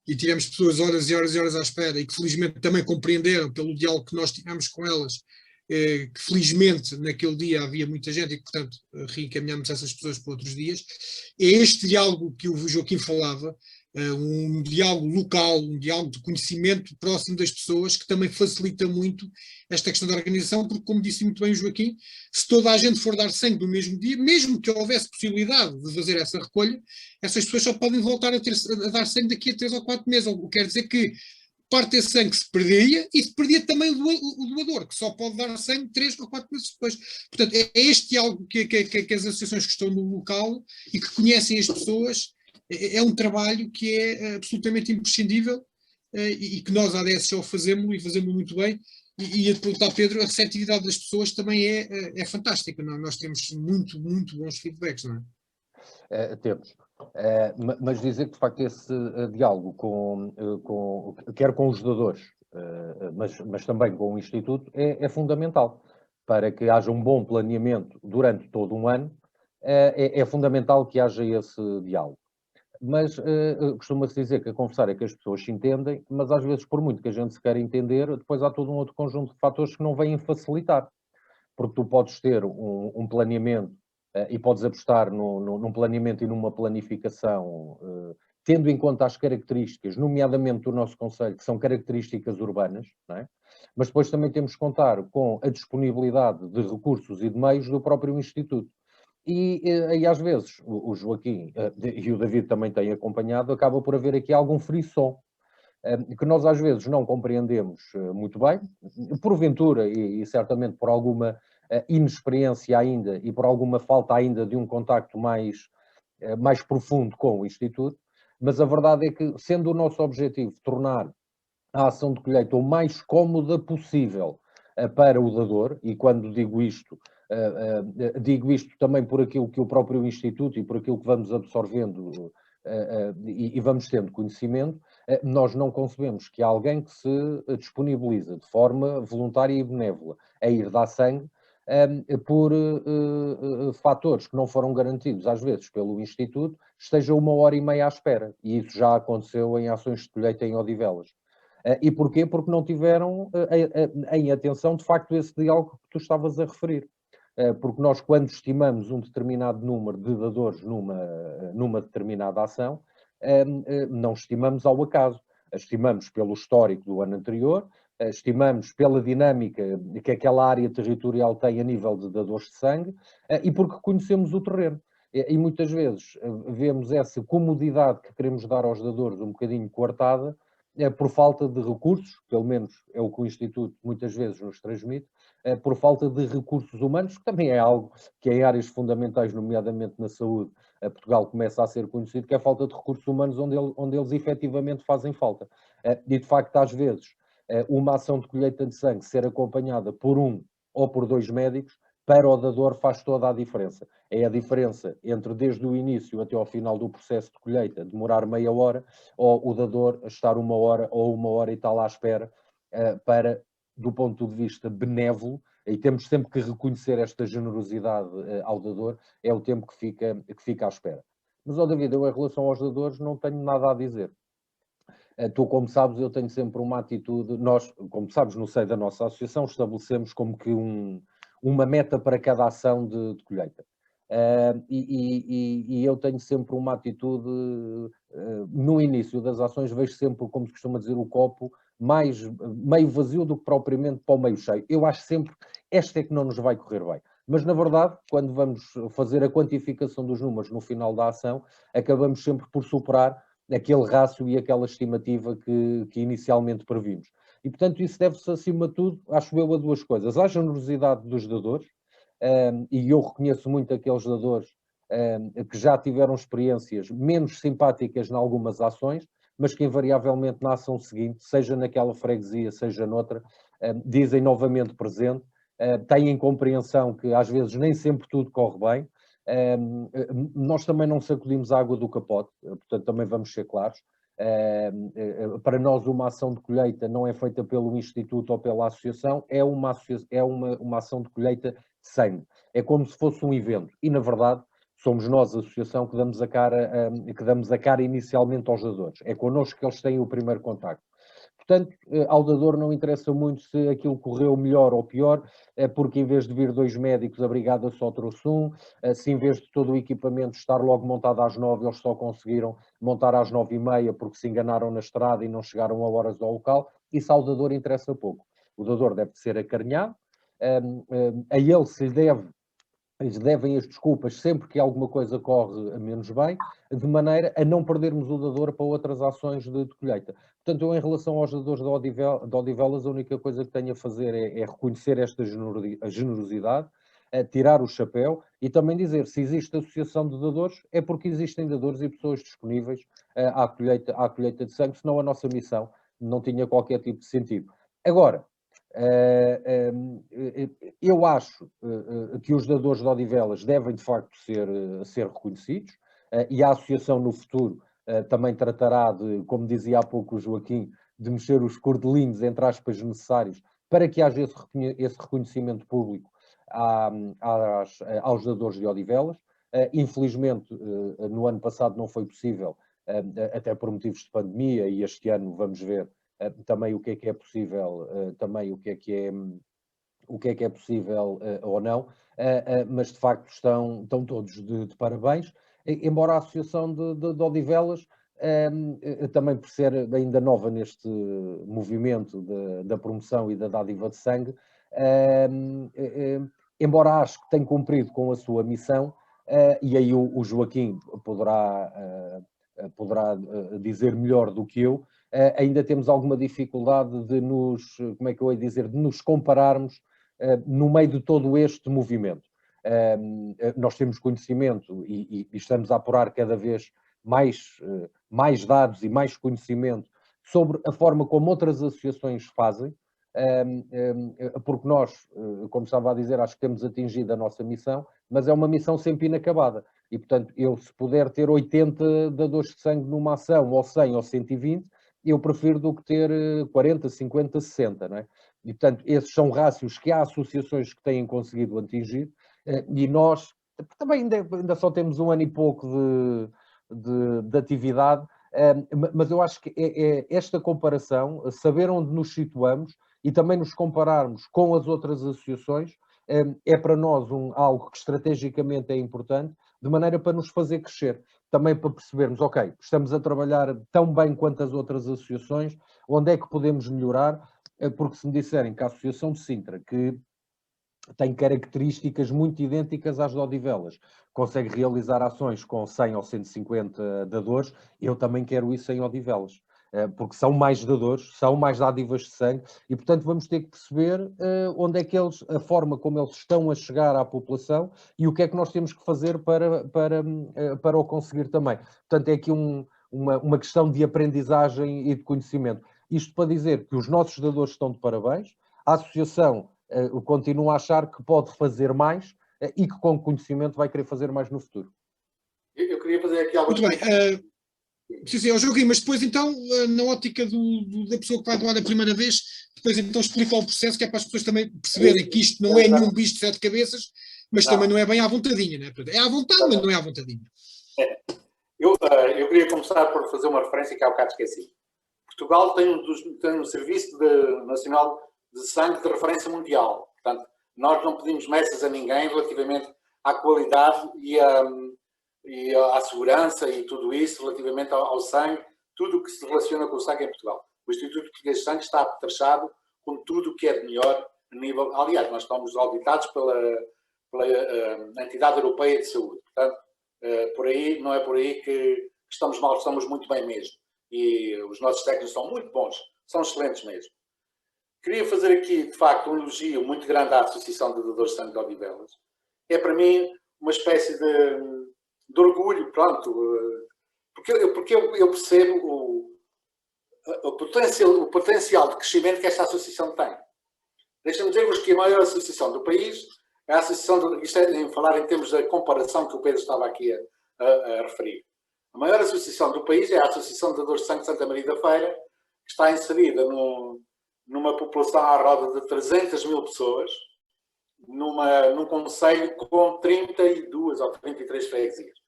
e tivemos pessoas horas e horas e horas à espera e que felizmente também compreenderam pelo diálogo que nós tivemos com elas, que felizmente naquele dia havia muita gente e que, portanto, reencaminhamos essas pessoas para outros dias. É este diálogo que o Joaquim falava, um diálogo local, um diálogo de conhecimento próximo das pessoas, que também facilita muito esta questão da organização, porque, como disse muito bem o Joaquim, se toda a gente for dar sangue no mesmo dia, mesmo que houvesse possibilidade de fazer essa recolha, essas pessoas só podem voltar a dar sangue daqui a 3 ou 4 meses, o que quer dizer que parte desse sangue se perderia e se perdia também o doador, que só pode dar sangue 3 ou 4 meses depois. Portanto, é este algo que as associações que estão no local e que conhecem as pessoas, é um trabalho que é absolutamente imprescindível e que nós, a ADSO, fazemos e fazemos muito bem. E a perguntar, Pedro, a receptividade das pessoas também é fantástica. Não? Nós temos muito, muito bons feedbacks, não é? Temos. Mas dizer que, de facto, esse diálogo quer com os doadores, mas também com o Instituto, é fundamental para que haja um bom planeamento durante todo um ano. É fundamental que haja esse diálogo. Mas costuma-se dizer que a conversar é que as pessoas se entendem, mas às vezes, por muito que a gente se queira entender, depois há todo um outro conjunto de fatores que não vêm facilitar. Porque tu podes ter um planeamento e podes apostar num planeamento e numa planificação, tendo em conta as características, nomeadamente do nosso concelho, que são características urbanas, não é? Mas depois também temos que contar com a disponibilidade de recursos e de meios do próprio Instituto. E às vezes o Joaquim e o David também têm acompanhado, acaba por haver aqui algum frisson que nós às vezes não compreendemos muito bem, porventura e certamente por alguma inexperiência ainda e por alguma falta ainda de um contacto mais profundo com o Instituto, mas a verdade é que, sendo o nosso objetivo tornar a ação de colheita o mais cómoda possível para o dador, e quando digo isto também por aquilo que o próprio Instituto e por aquilo que vamos absorvendo e vamos tendo conhecimento, nós não concebemos que alguém que se disponibiliza de forma voluntária e benévola a ir dar sangue por fatores que não foram garantidos às vezes pelo Instituto, esteja 1h30 à espera. E isso já aconteceu em ações de colheita em Odivelas. E porquê? Porque não tiveram em atenção, de facto, esse diálogo que tu estavas a referir. Porque nós, quando estimamos um determinado número de dadores numa determinada ação, não estimamos ao acaso. Estimamos pelo histórico do ano anterior, estimamos pela dinâmica que aquela área territorial tem a nível de dadores de sangue e porque conhecemos o terreno. E muitas vezes vemos essa comodidade que queremos dar aos dadores um bocadinho coartada por falta de recursos, pelo menos é o que o Instituto muitas vezes nos transmite, por falta de recursos humanos, que também é algo que em áreas fundamentais, nomeadamente na saúde, Portugal começa a ser conhecido, que é a falta de recursos humanos onde eles efetivamente fazem falta. E de facto, às vezes, uma ação de colheita de sangue ser acompanhada por 1 ou por 2 médicos, para o dador faz toda a diferença. É a diferença entre desde o início até ao final do processo de colheita demorar meia hora ou o dador estar 1 hora ou 1 hora e tal à espera para, do ponto de vista benévolo, e temos sempre que reconhecer esta generosidade ao dador, é o tempo que fica à espera. Mas, David, eu em relação aos dadores não tenho nada a dizer. Tu, como sabes, eu tenho sempre uma atitude, nós, como sabes, no seio da nossa associação, estabelecemos como que uma meta para cada ação de colheita. E eu tenho sempre uma atitude, no início das ações, vejo sempre, como se costuma dizer, o copo mais meio vazio do que propriamente para o meio cheio. Eu acho sempre, esta é que não nos vai correr bem. Mas, na verdade, quando vamos fazer a quantificação dos números no final da ação, acabamos sempre por superar aquele rácio e aquela estimativa que inicialmente previmos. E, portanto, isso deve-se, acima de tudo, acho eu, a 2 coisas. À generosidade dos dadores, e eu reconheço muito aqueles dadores que já tiveram experiências menos simpáticas em algumas ações, mas que invariavelmente na ação seguinte, seja naquela freguesia, seja noutra, dizem novamente presente, têm compreensão que às vezes nem sempre tudo corre bem. Nós também não sacudimos a água do capote, portanto também vamos ser claros. Para nós uma ação de colheita não é feita pelo Instituto ou pela associação, é uma ação de colheita de sangue. É como se fosse um evento. E na verdade somos nós, a associação, que damos a cara inicialmente aos dadores. É connosco que eles têm o primeiro contacto. Portanto, ao dador não interessa muito se aquilo correu melhor ou pior, porque em vez de vir 2 médicos, a brigada só trouxe um, se em vez de todo o equipamento estar logo montado às 9, eles só conseguiram montar às 9h30 porque se enganaram na estrada e não chegaram a horas ao local, isso ao dador interessa pouco. O dador deve ser acarinhado, a ele se lhe devem as desculpas sempre que alguma coisa corre menos bem, de maneira a não perdermos o dador para outras ações de colheita. Portanto, eu, em relação aos dadores de Odivelas, a única coisa que tenho a fazer é reconhecer esta generosidade, tirar o chapéu e também dizer, se existe associação de dadores, é porque existem dadores e pessoas disponíveis à colheita de sangue, senão a nossa missão não tinha qualquer tipo de sentido. Agora, eu acho que os dadores de Odivelas devem, de facto, ser reconhecidos, e a associação no futuro também tratará de, como dizia há pouco o Joaquim, de mexer os cordelinhos, entre aspas, necessários, para que haja esse reconhecimento público aos dadores de Odivelas. Infelizmente, no ano passado não foi possível, até por motivos de pandemia, e este ano vamos ver também o que é possível, também o que é possível ou não, mas de facto estão todos de parabéns, embora a Associação de Odivelas, também por ser ainda nova neste movimento da promoção e da dádiva de sangue, embora acho que tenha cumprido com a sua missão, e aí o Joaquim poderá dizer melhor do que eu, ainda temos alguma dificuldade de como é que eu ia dizer, de nos compararmos no meio de todo este movimento. Nós temos conhecimento e estamos a apurar cada vez mais dados e mais conhecimento sobre a forma como outras associações fazem, porque nós, como estava a dizer, acho que temos atingido a nossa missão, mas é uma missão sempre inacabada. E, portanto, eu se puder ter 80 dadores de sangue numa ação, ou 100 ou 120, eu prefiro do que ter 40, 50, 60, não é? E, portanto, esses são rácios que há associações que têm conseguido atingir, e nós também ainda só temos 1 ano e pouco de atividade, mas eu acho que é esta comparação, saber onde nos situamos e também nos compararmos com as outras associações, é para nós algo que estrategicamente é importante, de maneira para nos fazer crescer. Também para percebermos, ok, estamos a trabalhar tão bem quanto as outras associações, onde é que podemos melhorar, porque se me disserem que a Associação de Sintra, que tem características muito idênticas às de Odivelas, consegue realizar ações com 100 ou 150 dadores, eu também quero isso em Odivelas, porque são mais dadores, são mais dádivas de sangue, e portanto vamos ter que perceber onde é que a forma como eles estão a chegar à população e o que é que nós temos que fazer para o conseguir também. Portanto, é aqui uma questão de aprendizagem e de conhecimento. Isto para dizer que os nossos dadores estão de parabéns, a associação continua a achar que pode fazer mais e que com conhecimento vai querer fazer mais no futuro. Eu queria fazer aqui algumas... Muito bem. Sim, eu joguei, mas depois então, na ótica da pessoa que vai doar a primeira vez, depois então explica o processo, que é para as pessoas também perceberem que isto não é nenhum bicho de 7 cabeças, mas também não é bem à vontadinha, né? É à vontade, mas não é à vontadinha. Eu queria começar por fazer uma referência que há bocado esqueci. Portugal tem um Serviço Nacional de Sangue de referência mundial. Portanto, nós não pedimos meças a ninguém relativamente à qualidade e à segurança e tudo isso relativamente ao sangue, tudo o que se relaciona com o sangue em Portugal. O Instituto Português de Sangue está apetrechado com tudo o que é de melhor a nível... Aliás, nós estamos auditados pela Entidade Europeia de Saúde. Portanto, não é por aí que estamos mal, estamos muito bem mesmo. E os nossos técnicos são muito bons, são excelentes mesmo. Queria fazer aqui, de facto, um elogio muito grande à Associação de Dadores de Sangue de Odivelas. É para mim uma espécie de orgulho, pronto, porque eu percebo o potencial de crescimento que esta associação tem. Deixa-me dizer-vos que a maior associação do país é a associação, isto é em falar em termos da comparação que o Pedro estava aqui a referir. A maior associação do país é a Associação de Dadores de Sangue de Santa Maria da Feira, que está inserida numa população à roda de 300 mil pessoas num concelho com 32 ou 33 freguesias.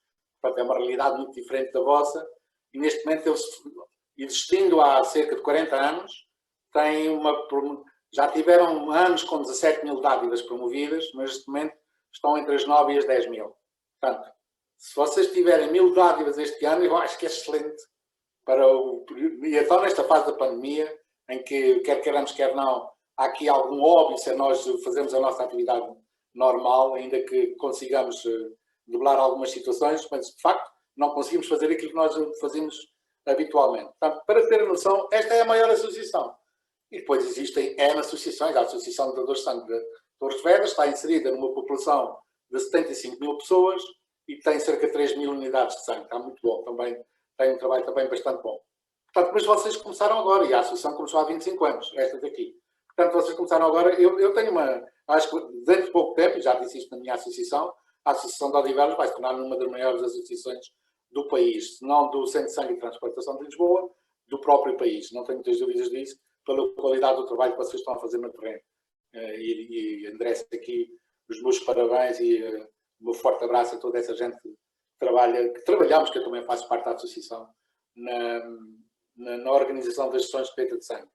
Portanto, é uma realidade muito diferente da vossa, e neste momento eles, existindo há cerca de 40 anos, já tiveram anos com 17 mil dádivas promovidas, mas neste momento estão entre as 9 e as 10 mil. Portanto, se vocês tiverem 1000 dádivas este ano, eu acho que é excelente. E então, nesta fase da pandemia, em que, quer queiramos, quer não, há aqui algum óbvio se nós fazemos a nossa atividade normal, ainda que consigamos dobrar algumas situações, mas, de facto, não conseguimos fazer aquilo que nós fazemos habitualmente. Portanto, para ter a noção, esta é a maior associação. E depois existem N associações. A Associação de Dadores de Sangue de Torres Vedras está inserida numa população de 75 mil pessoas e tem cerca de 3 mil unidades de sangue. Está muito bom também. Tem um trabalho também bastante bom. Portanto, mas vocês começaram agora, e a associação começou há 25 anos, esta daqui. Portanto, vocês começaram agora. Eu tenho acho que dentro de pouco tempo, já disse isto na minha associação, a Associação de Odivelos vai se tornar uma das maiores associações do país, se não do Centro de Sangue e Transplantação de Lisboa, do próprio país. Não tenho muitas dúvidas disso, pela qualidade do trabalho que vocês estão a fazer no terreno. E endereço aqui os meus parabéns e o meu forte abraço a toda essa gente que trabalhamos, que eu também faço parte da associação, na organização das sessões de colheita de sangue.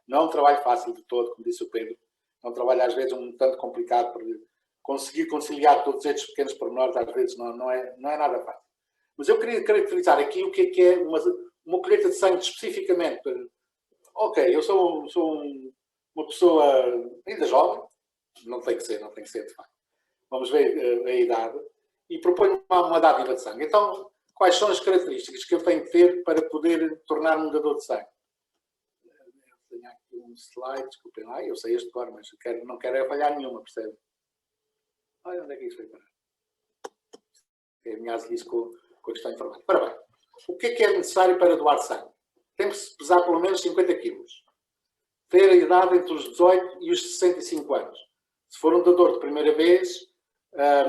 Não é um trabalho fácil de todo, como disse o Pedro. É um trabalho às vezes um tanto complicado, para conseguir conciliar todos estes pequenos pormenores, às vezes não é nada fácil. Mas eu queria caracterizar aqui o que é uma colheita de sangue especificamente. Ok, eu sou uma pessoa ainda jovem, não tem que ser de facto. Vamos ver a idade, e proponho uma dádiva de sangue. Então, quais são as características que eu tenho que ter para poder tornar-me um dador de sangue? Tenho aqui um slide, desculpem lá, eu sei este de cor, mas não quero falhar nenhuma, percebe? Olha onde é que isso foi parar. É a minha aziz com a questão informática. Ora bem, o que é necessário para doar sangue? Tem que se pesar pelo menos 50 quilos. Ter a idade entre os 18 e os 65 anos. Se for um dador de primeira vez,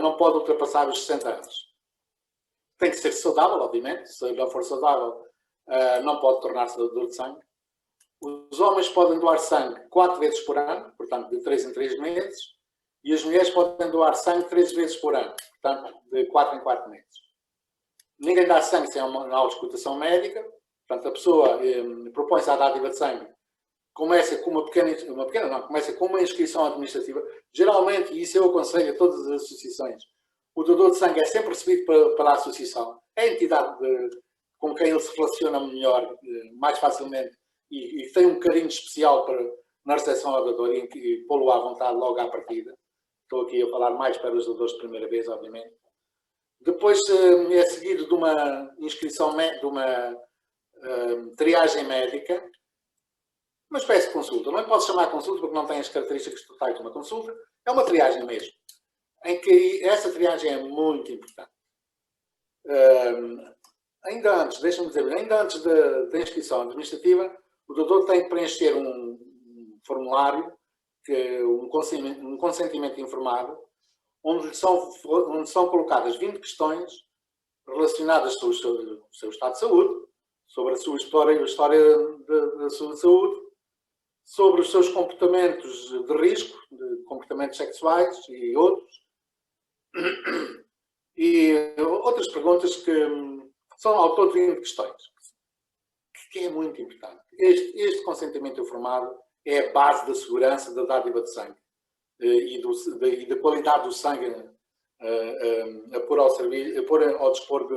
não pode ultrapassar os 60 anos. Tem que ser saudável, obviamente. Se não for saudável, não pode tornar-se dador de sangue. Os homens podem doar sangue 4 vezes por ano, portanto, de 3 em 3 meses. E as mulheres podem doar sangue 3 vezes por ano, portanto, de 4 em 4 meses. Ninguém dá sangue sem uma auscultação médica. Portanto, a pessoa propõe-se à dádiva de sangue. Começa com começa com uma inscrição administrativa. Geralmente, e isso eu aconselho a todas as associações, o doador de sangue é sempre recebido pela associação. É a entidade com quem ele se relaciona melhor, mais facilmente, e tem um carinho especial na recepção ao doador e pô-lo à vontade logo à partida. Estou aqui a falar mais para os doadores de primeira vez, obviamente. Depois é seguido de uma inscrição, de uma triagem médica, uma espécie de consulta. Não pode chamar consulta porque não tem as características totais de uma consulta. É uma triagem mesmo, em que essa triagem é muito importante. Ainda antes da inscrição administrativa, o doutor tem que preencher um formulário, um consentimento informado, onde são colocadas 20 questões relacionadas sobre o seu estado de saúde, sobre a sua história da sua saúde, sobre os seus comportamentos de risco, de comportamentos sexuais e outros. E outras perguntas que são ao todo 20 questões. Que é muito importante. Este consentimento informado é a base da segurança da dádiva de sangue e da qualidade do sangue a pôr ao dispor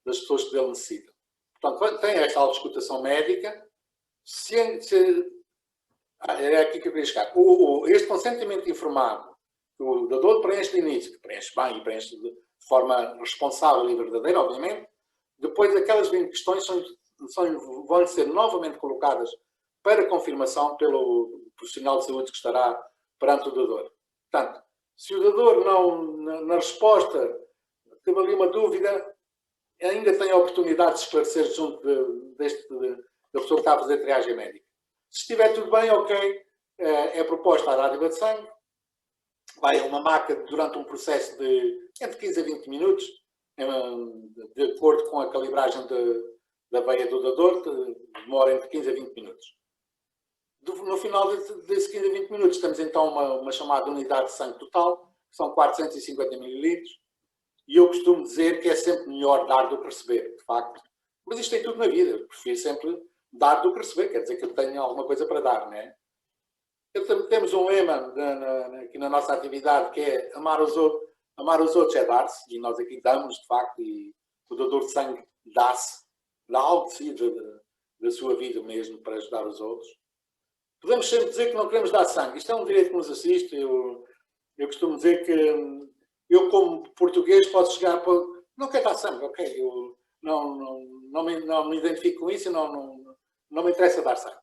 das pessoas que dele necessitam. Portanto, tem esta autoescutação médica. É aqui que eu queria chegar. Este consentimento informado, que o dador preenche de início, que preenche bem e preenche de forma responsável e verdadeira, obviamente, depois aquelas 20 questões vão ser novamente colocadas para confirmação pelo profissional de saúde que estará perante o dador. Portanto, se o dador na resposta teve ali uma dúvida, ainda tem a oportunidade de esclarecer junto da pessoa que está a fazer a triagem médica. Se estiver tudo bem, ok, é proposta a dádiva de sangue, vai a uma maca durante um processo de entre 15 a 20 minutos, de acordo com a calibragem da veia do dador, demora entre 15 a 20 minutos. No final desses 15 a 20 minutos, temos então uma chamada unidade de sangue total, que são 450 ml, e eu costumo dizer que é sempre melhor dar do que receber, de facto. Mas isto tem tudo na vida, eu prefiro sempre dar do que receber, quer dizer que eu tenho alguma coisa para dar, não é? Temos um lema aqui na nossa atividade que é amar os outros é dar-se, e nós aqui damos, de facto, e o doador de sangue dá-se, dá algo de si, da sua vida mesmo, para ajudar os outros. Podemos sempre dizer que não queremos dar sangue, isto é um direito que nos assiste, eu costumo dizer que eu, como português, posso chegar para... Não quero dar sangue, ok, eu não me identifico com isso e não me interessa dar sangue.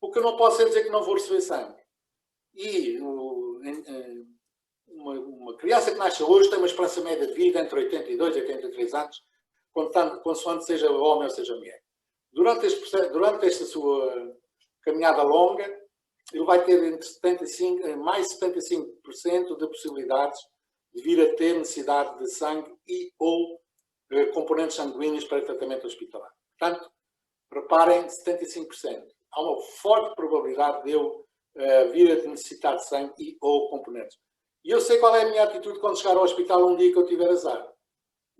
O que eu não posso é dizer que não vou receber sangue. E uma criança que nasce hoje tem uma esperança média de vida entre 82 e 83 anos, consoante seja homem ou seja mulher. Durante esta sua caminhada longa, ele vai ter entre mais de 75% de possibilidades de vir a ter necessidade de sangue e ou componentes sanguíneos para tratamento hospitalar. Portanto, reparem, 75%. Há uma forte probabilidade de eu vir a necessitar de sangue e ou componentes. E eu sei qual é a minha atitude quando chegar ao hospital um dia que eu tiver azar.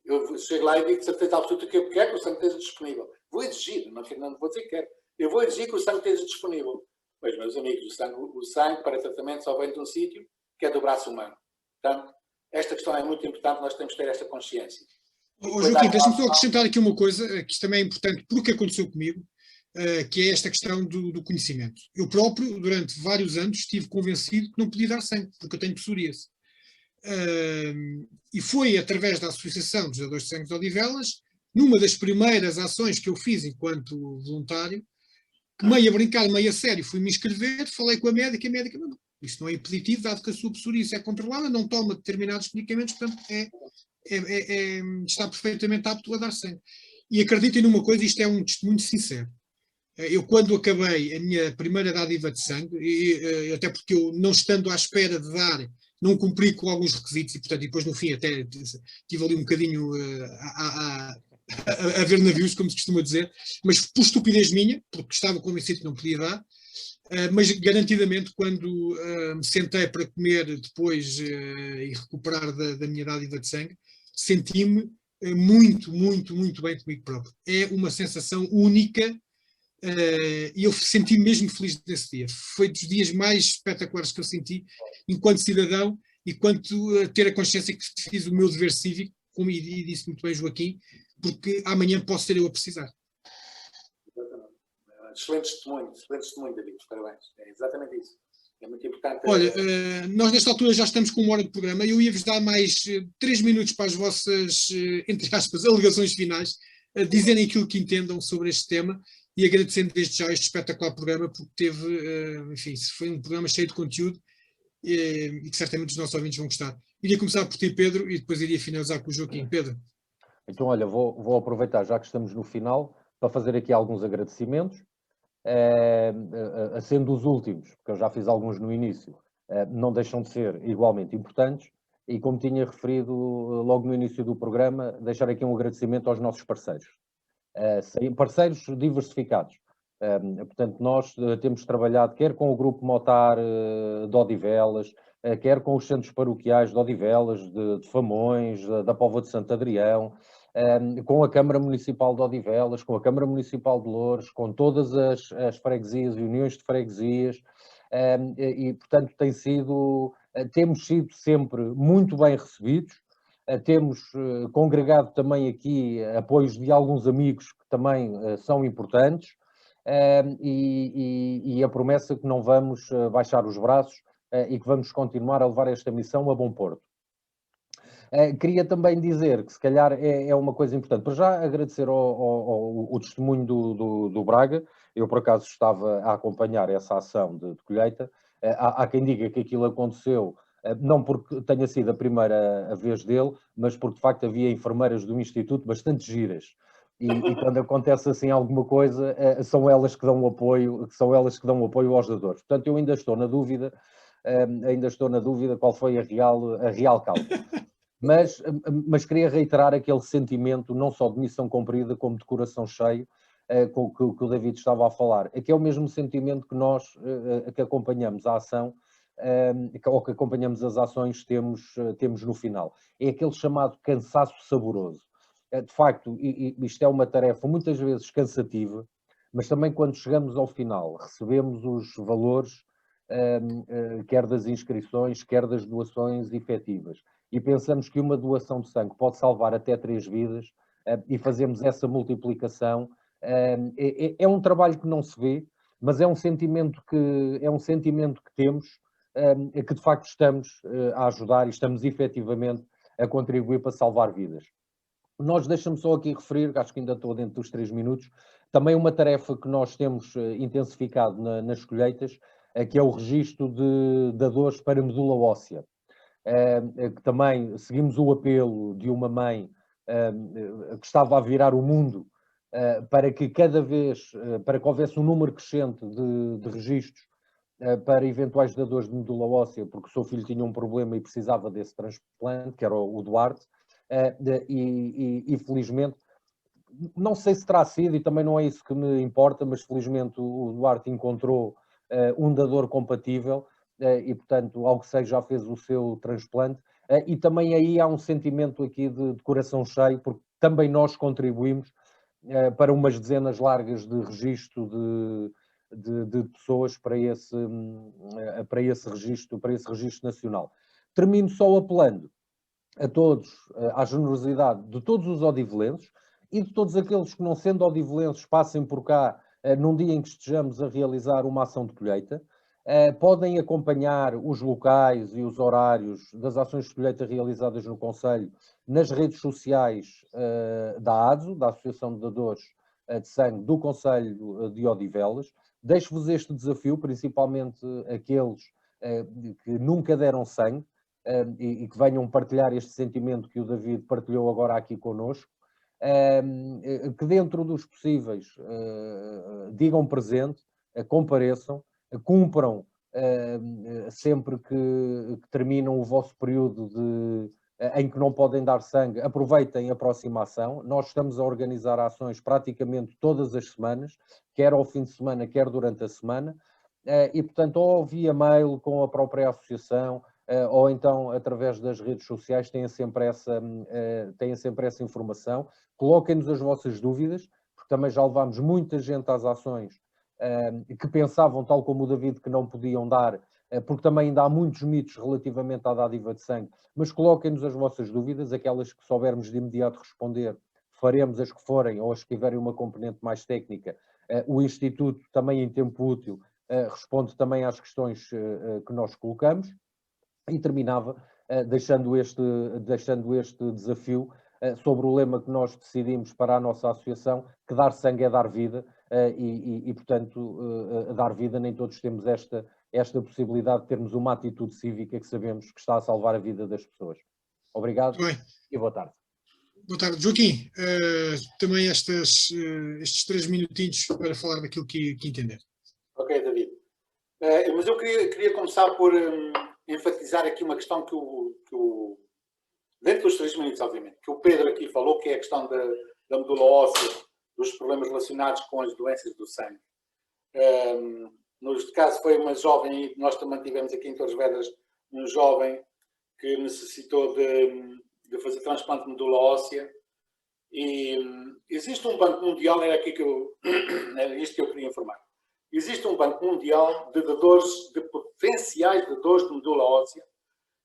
Eu chego lá e digo de certeza absoluta que eu quero que o sangue esteja disponível. Vou exigir, não vou dizer que quero. Eu vou exigir que o sangue esteja disponível. Pois, meus amigos, o sangue para tratamento só vem de um sítio, que é do braço humano. Portanto, esta questão é muito importante, nós temos que ter esta consciência. Joaquim, deixa-me só acrescentar aqui uma coisa, que isto também é importante porque aconteceu comigo, que é esta questão do conhecimento. Eu próprio, durante vários anos, estive convencido que não podia dar sangue, porque eu tenho psoríase. E foi através da Associação dos Doadores de Sangue de Odivelas, numa das primeiras ações que eu fiz enquanto voluntário, que meio a brincar, meio a sério, fui-me inscrever, falei com a médica, não, isto não é impeditivo, dado que a sua psoríase é controlada, não toma determinados medicamentos, portanto está perfeitamente apto a dar sangue. E acreditem numa coisa, isto é um testemunho sincero. Eu, quando acabei a minha primeira dádiva de sangue, e até porque eu, não estando à espera de dar, não cumpri com alguns requisitos, e portanto, depois no fim até tive ali um bocadinho a ver navios, como se costuma dizer, mas por estupidez minha, porque estava convencido que não podia dar, mas garantidamente quando me sentei para comer depois e recuperar da minha dádiva de sangue, senti-me muito, muito, muito bem comigo próprio. É uma sensação única e eu senti-me mesmo feliz nesse dia. Foi dos dias mais espetaculares que eu senti enquanto cidadão e quanto ter a consciência que fiz o meu dever cívico, como disse muito bem Joaquim, porque amanhã posso ser eu a precisar. Excelente testemunho, David, parabéns. É exatamente isso. É muito importante. Olha, nós nesta altura já estamos com 1 hora de programa e eu ia-vos dar mais 3 minutos para as vossas, entre aspas, alegações finais, dizerem aquilo que entendam sobre este tema e agradecendo desde já este espetacular programa, porque teve, enfim, foi um programa cheio de conteúdo e que certamente os nossos ouvintes vão gostar. Iria começar por ti, Pedro, e depois iria finalizar com o Joaquim. Pedro. Então, olha, vou aproveitar, já que estamos no final, para fazer aqui alguns agradecimentos. Sendo os últimos, porque eu já fiz alguns no início, não deixam de ser igualmente importantes, e como tinha referido logo no início do programa, deixar aqui um agradecimento aos nossos parceiros. Parceiros diversificados. Portanto, nós temos trabalhado quer com o Grupo Motar de Odivelas, quer com os centros paroquiais de Odivelas, de Famões, da Póvoa de Santo Adrião, com a Câmara Municipal de Odivelas, com a Câmara Municipal de Loures, com todas as freguesias e uniões de freguesias, e portanto temos sido sempre muito bem recebidos, temos congregado também aqui apoios de alguns amigos que também são importantes, e a promessa que não vamos baixar os braços e que vamos continuar a levar esta missão a bom porto. Queria também dizer que se calhar é uma coisa importante, para já agradecer o testemunho do Braga. Eu por acaso estava a acompanhar essa ação de colheita. Há quem diga que aquilo aconteceu não porque tenha sido a primeira vez dele, mas porque de facto havia enfermeiras do Instituto bastante giras. E quando acontece assim alguma coisa, são elas que dão apoio aos dadores. Portanto, eu ainda estou na dúvida qual foi a real causa. Mas queria reiterar aquele sentimento não só de missão cumprida, como de coração cheio, que o David estava a falar, é que é o mesmo sentimento que nós, que acompanhamos a ação, ou que acompanhamos as ações, temos no final. É aquele chamado cansaço saboroso. De facto, isto é uma tarefa muitas vezes cansativa, mas também quando chegamos ao final, recebemos os valores, quer das inscrições, quer das doações efetivas, e pensamos que uma doação de sangue pode salvar até 3 vidas, e fazemos essa multiplicação. É um trabalho que não se vê, mas é um sentimento que temos, que de facto estamos a ajudar e estamos efetivamente a contribuir para salvar vidas. Nós, deixamos só aqui referir, acho que ainda estou dentro dos 3 minutos, também uma tarefa que nós temos intensificado nas colheitas, que é o registro de dadores para medula óssea. Que também seguimos o apelo de uma mãe que estava a virar o mundo para que cada vez, para que houvesse um número crescente de registros para eventuais dadores de medula óssea, porque o seu filho tinha um problema e precisava desse transplante, que era o Duarte, e felizmente, não sei se terá sido, e também não é isso que me importa, mas felizmente o Duarte encontrou um dador compatível, e portanto, ao que sei, já fez o seu transplante, e também aí há um sentimento aqui de coração cheio, porque também nós contribuímos para umas dezenas largas de registro de pessoas para esse registro nacional. Termino só apelando a todos, à generosidade de todos os odivelenses e de todos aqueles que, não sendo odivelenses, passem por cá num dia em que estejamos a realizar uma ação de colheita. Podem acompanhar os locais e os horários das ações de colheita realizadas no Conselho nas redes sociais da ADSO, da Associação de Dadores de Sangue do Conselho de Odivelas. Deixo-vos este desafio, principalmente aqueles que nunca deram sangue, e que venham partilhar este sentimento que o David partilhou agora aqui connosco, que dentro dos possíveis digam presente, compareçam, cumpram sempre que terminam o vosso período em que não podem dar sangue, aproveitem a próxima ação. Nós estamos a organizar ações praticamente todas as semanas, quer ao fim de semana, quer durante a semana, e portanto, ou via mail com a própria associação, ou então através das redes sociais, têm sempre essa informação. Coloquem-nos as vossas dúvidas, porque também já levámos muita gente às ações que pensavam, tal como o David, que não podiam dar, porque também ainda há muitos mitos relativamente à dádiva de sangue, mas coloquem-nos as vossas dúvidas, aquelas que soubermos de imediato responder, faremos as que forem, ou as que tiverem uma componente mais técnica. O Instituto, também em tempo útil, responde também às questões que nós colocamos. E terminava deixando este desafio sobre o lema que nós decidimos para a nossa associação, que dar sangue é dar vida, e portanto, dar vida, nem todos temos esta possibilidade de termos uma atitude cívica que sabemos que está a salvar a vida das pessoas. Obrigado e boa tarde. Boa tarde, Joaquim. Também estes 3 minutinhos para falar daquilo que entender. Ok, David. Mas eu queria começar por enfatizar aqui uma questão que dentro dos 3 minutos, obviamente, que o Pedro aqui falou, que é a questão da medula óssea, dos problemas relacionados com as doenças do sangue. No caso, foi uma jovem, e nós também tivemos aqui em Torres Vedras um jovem que necessitou de fazer transplante de medula óssea, e existe um banco mundial, era isto que eu queria informar. Existe um banco mundial de potenciais dadores de medula óssea,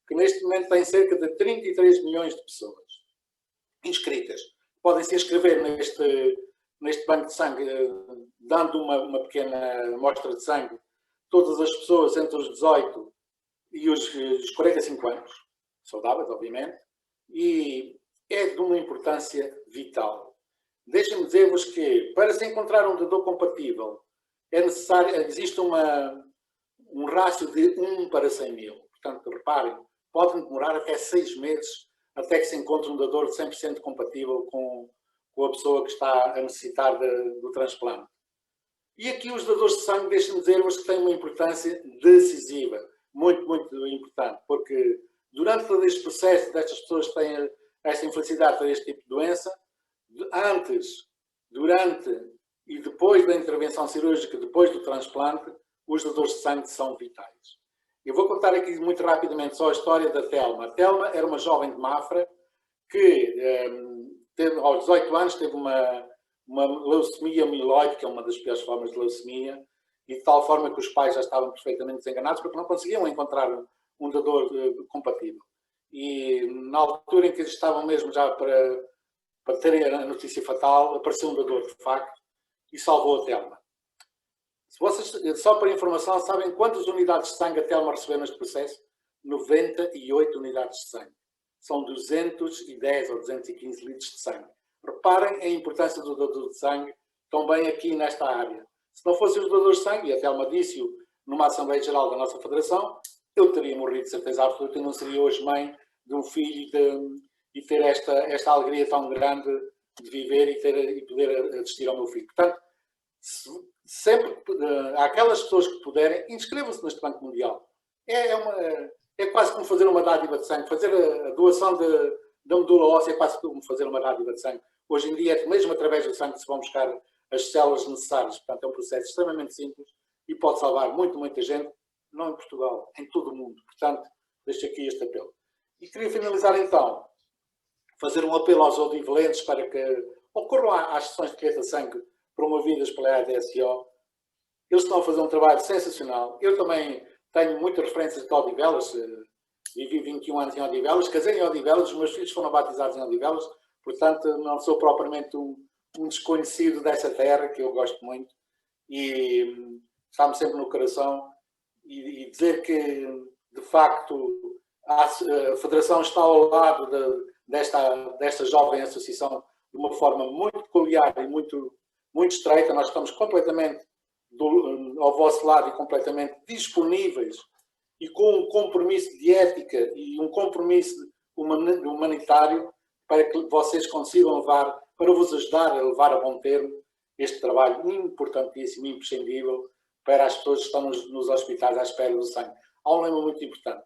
que neste momento tem cerca de 33 milhões de pessoas inscritas. Podem se inscrever neste banco de sangue, dando uma pequena amostra de sangue, todas as pessoas entre os 18 e os 45 anos, saudáveis, obviamente, e é de uma importância vital. Deixem-me dizer-vos que, para se encontrar um dador compatível, existe um rácio de 1 para 100 mil. Portanto, reparem, pode demorar até 6 meses até que se encontre um dador 100% compatível com a pessoa que está a necessitar do transplante. E aqui os dadores de sangue, deixem-me dizer-vos que têm uma importância decisiva, muito, muito importante, porque durante todo este processo destas pessoas que têm esta infelicidade, têm este tipo de doença, antes, durante e depois da intervenção cirúrgica, depois do transplante, os dadores de sangue são vitais. Eu vou contar aqui muito rapidamente só a história da Telma. A Telma era uma jovem de Mafra que, aos 18 anos, teve uma leucemia mieloide, que é uma das piores formas de leucemia, e de tal forma que os pais já estavam perfeitamente desenganados porque não conseguiam encontrar um dador compatível. E na altura em que eles estavam mesmo já para terem a notícia fatal, apareceu um dador de facto e salvou a Telma. Se vocês, só para informação, sabem quantas unidades de sangue a Telma recebeu neste processo? 98 unidades de sangue. São 210 ou 215 litros de sangue. Reparem a importância do dador de sangue também aqui nesta área. Se não fossem os dadores de sangue, e a Telma disse-o numa Assembleia Geral da nossa Federação, eu teria morrido de certeza absoluta e não seria hoje mãe de um filho e ter esta alegria tão grande de viver e poder assistir ao meu filho. Portanto, sempre aquelas pessoas que puderem, inscrevam-se neste Banco Mundial. É quase como fazer uma dádiva de sangue. Fazer a doação da medula óssea é quase como fazer uma dádiva de sangue. Hoje em dia, mesmo através do sangue, se vão buscar as células necessárias. Portanto, é um processo extremamente simples e pode salvar muita gente, não em Portugal, em todo o mundo. Portanto, deixo aqui este apelo. E queria finalizar, então, fazer um apelo aos odivelentes para que ocorram às sessões de colheita de sangue promovidas pela ADSO. Eles estão a fazer um trabalho sensacional. Eu também tenho muitas referências de Odivelas. Vivi 21 anos em Odivelas, casei em Odivelas, os meus filhos foram batizados em Odivelas, portanto, não sou propriamente um desconhecido dessa terra, que eu gosto muito, e está-me sempre no coração. E dizer que, de facto, a Federação está ao lado desta jovem associação de uma forma muito peculiar e muito estreita. Nós estamos completamente ao vosso lado e completamente disponíveis e com um compromisso de ética e um compromisso humanitário para que vocês consigam levar, para vos ajudar a levar a bom termo este trabalho importantíssimo, imprescindível para as pessoas que estão nos hospitais à espera do sangue. Há um lema muito importante.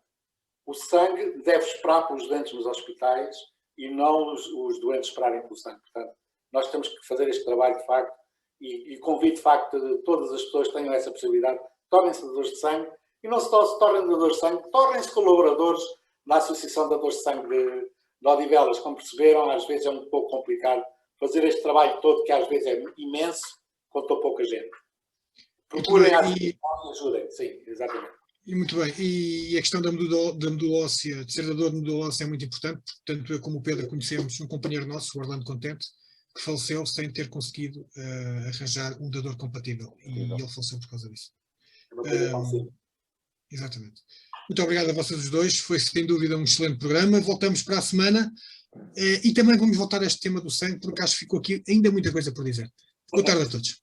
O sangue deve esperar pelos doentes nos hospitais e não os doentes esperarem pelo sangue. Portanto, nós temos que fazer este trabalho de facto e convido de facto todas as pessoas que tenham essa possibilidade, tornem-se dadores de sangue e não se tornem dadores de sangue, tornem-se colaboradores da Associação de Dadores de Sangue de Odivelas. Como perceberam, às vezes é um pouco complicado fazer este trabalho todo, que às vezes é imenso, com tão pouca gente. Procurem a associação e ajudem. Sim, exatamente. E muito bem. E a questão da medula óssea, de ser dador de medula óssea é muito importante. Portanto, eu como o Pedro conhecemos um companheiro nosso, o Orlando Contente, que faleceu sem ter conseguido arranjar um dador compatível. E ele faleceu por causa disso. Exatamente. Muito obrigado a vocês os dois. Foi sem dúvida um excelente programa. Voltamos para a semana. E também vamos voltar a este tema do sangue, porque acho que ficou aqui ainda muita coisa por dizer. Boa tarde a todos.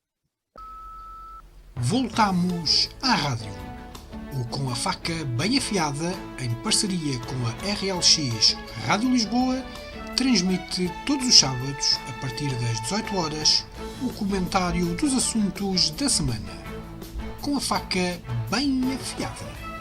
Voltamos à rádio. O Com a Faca Bem Afiada, em parceria com a RLX Rádio Lisboa, transmite todos os sábados, a partir das 18 horas, o comentário dos assuntos da semana. Com a Faca Bem Afiada.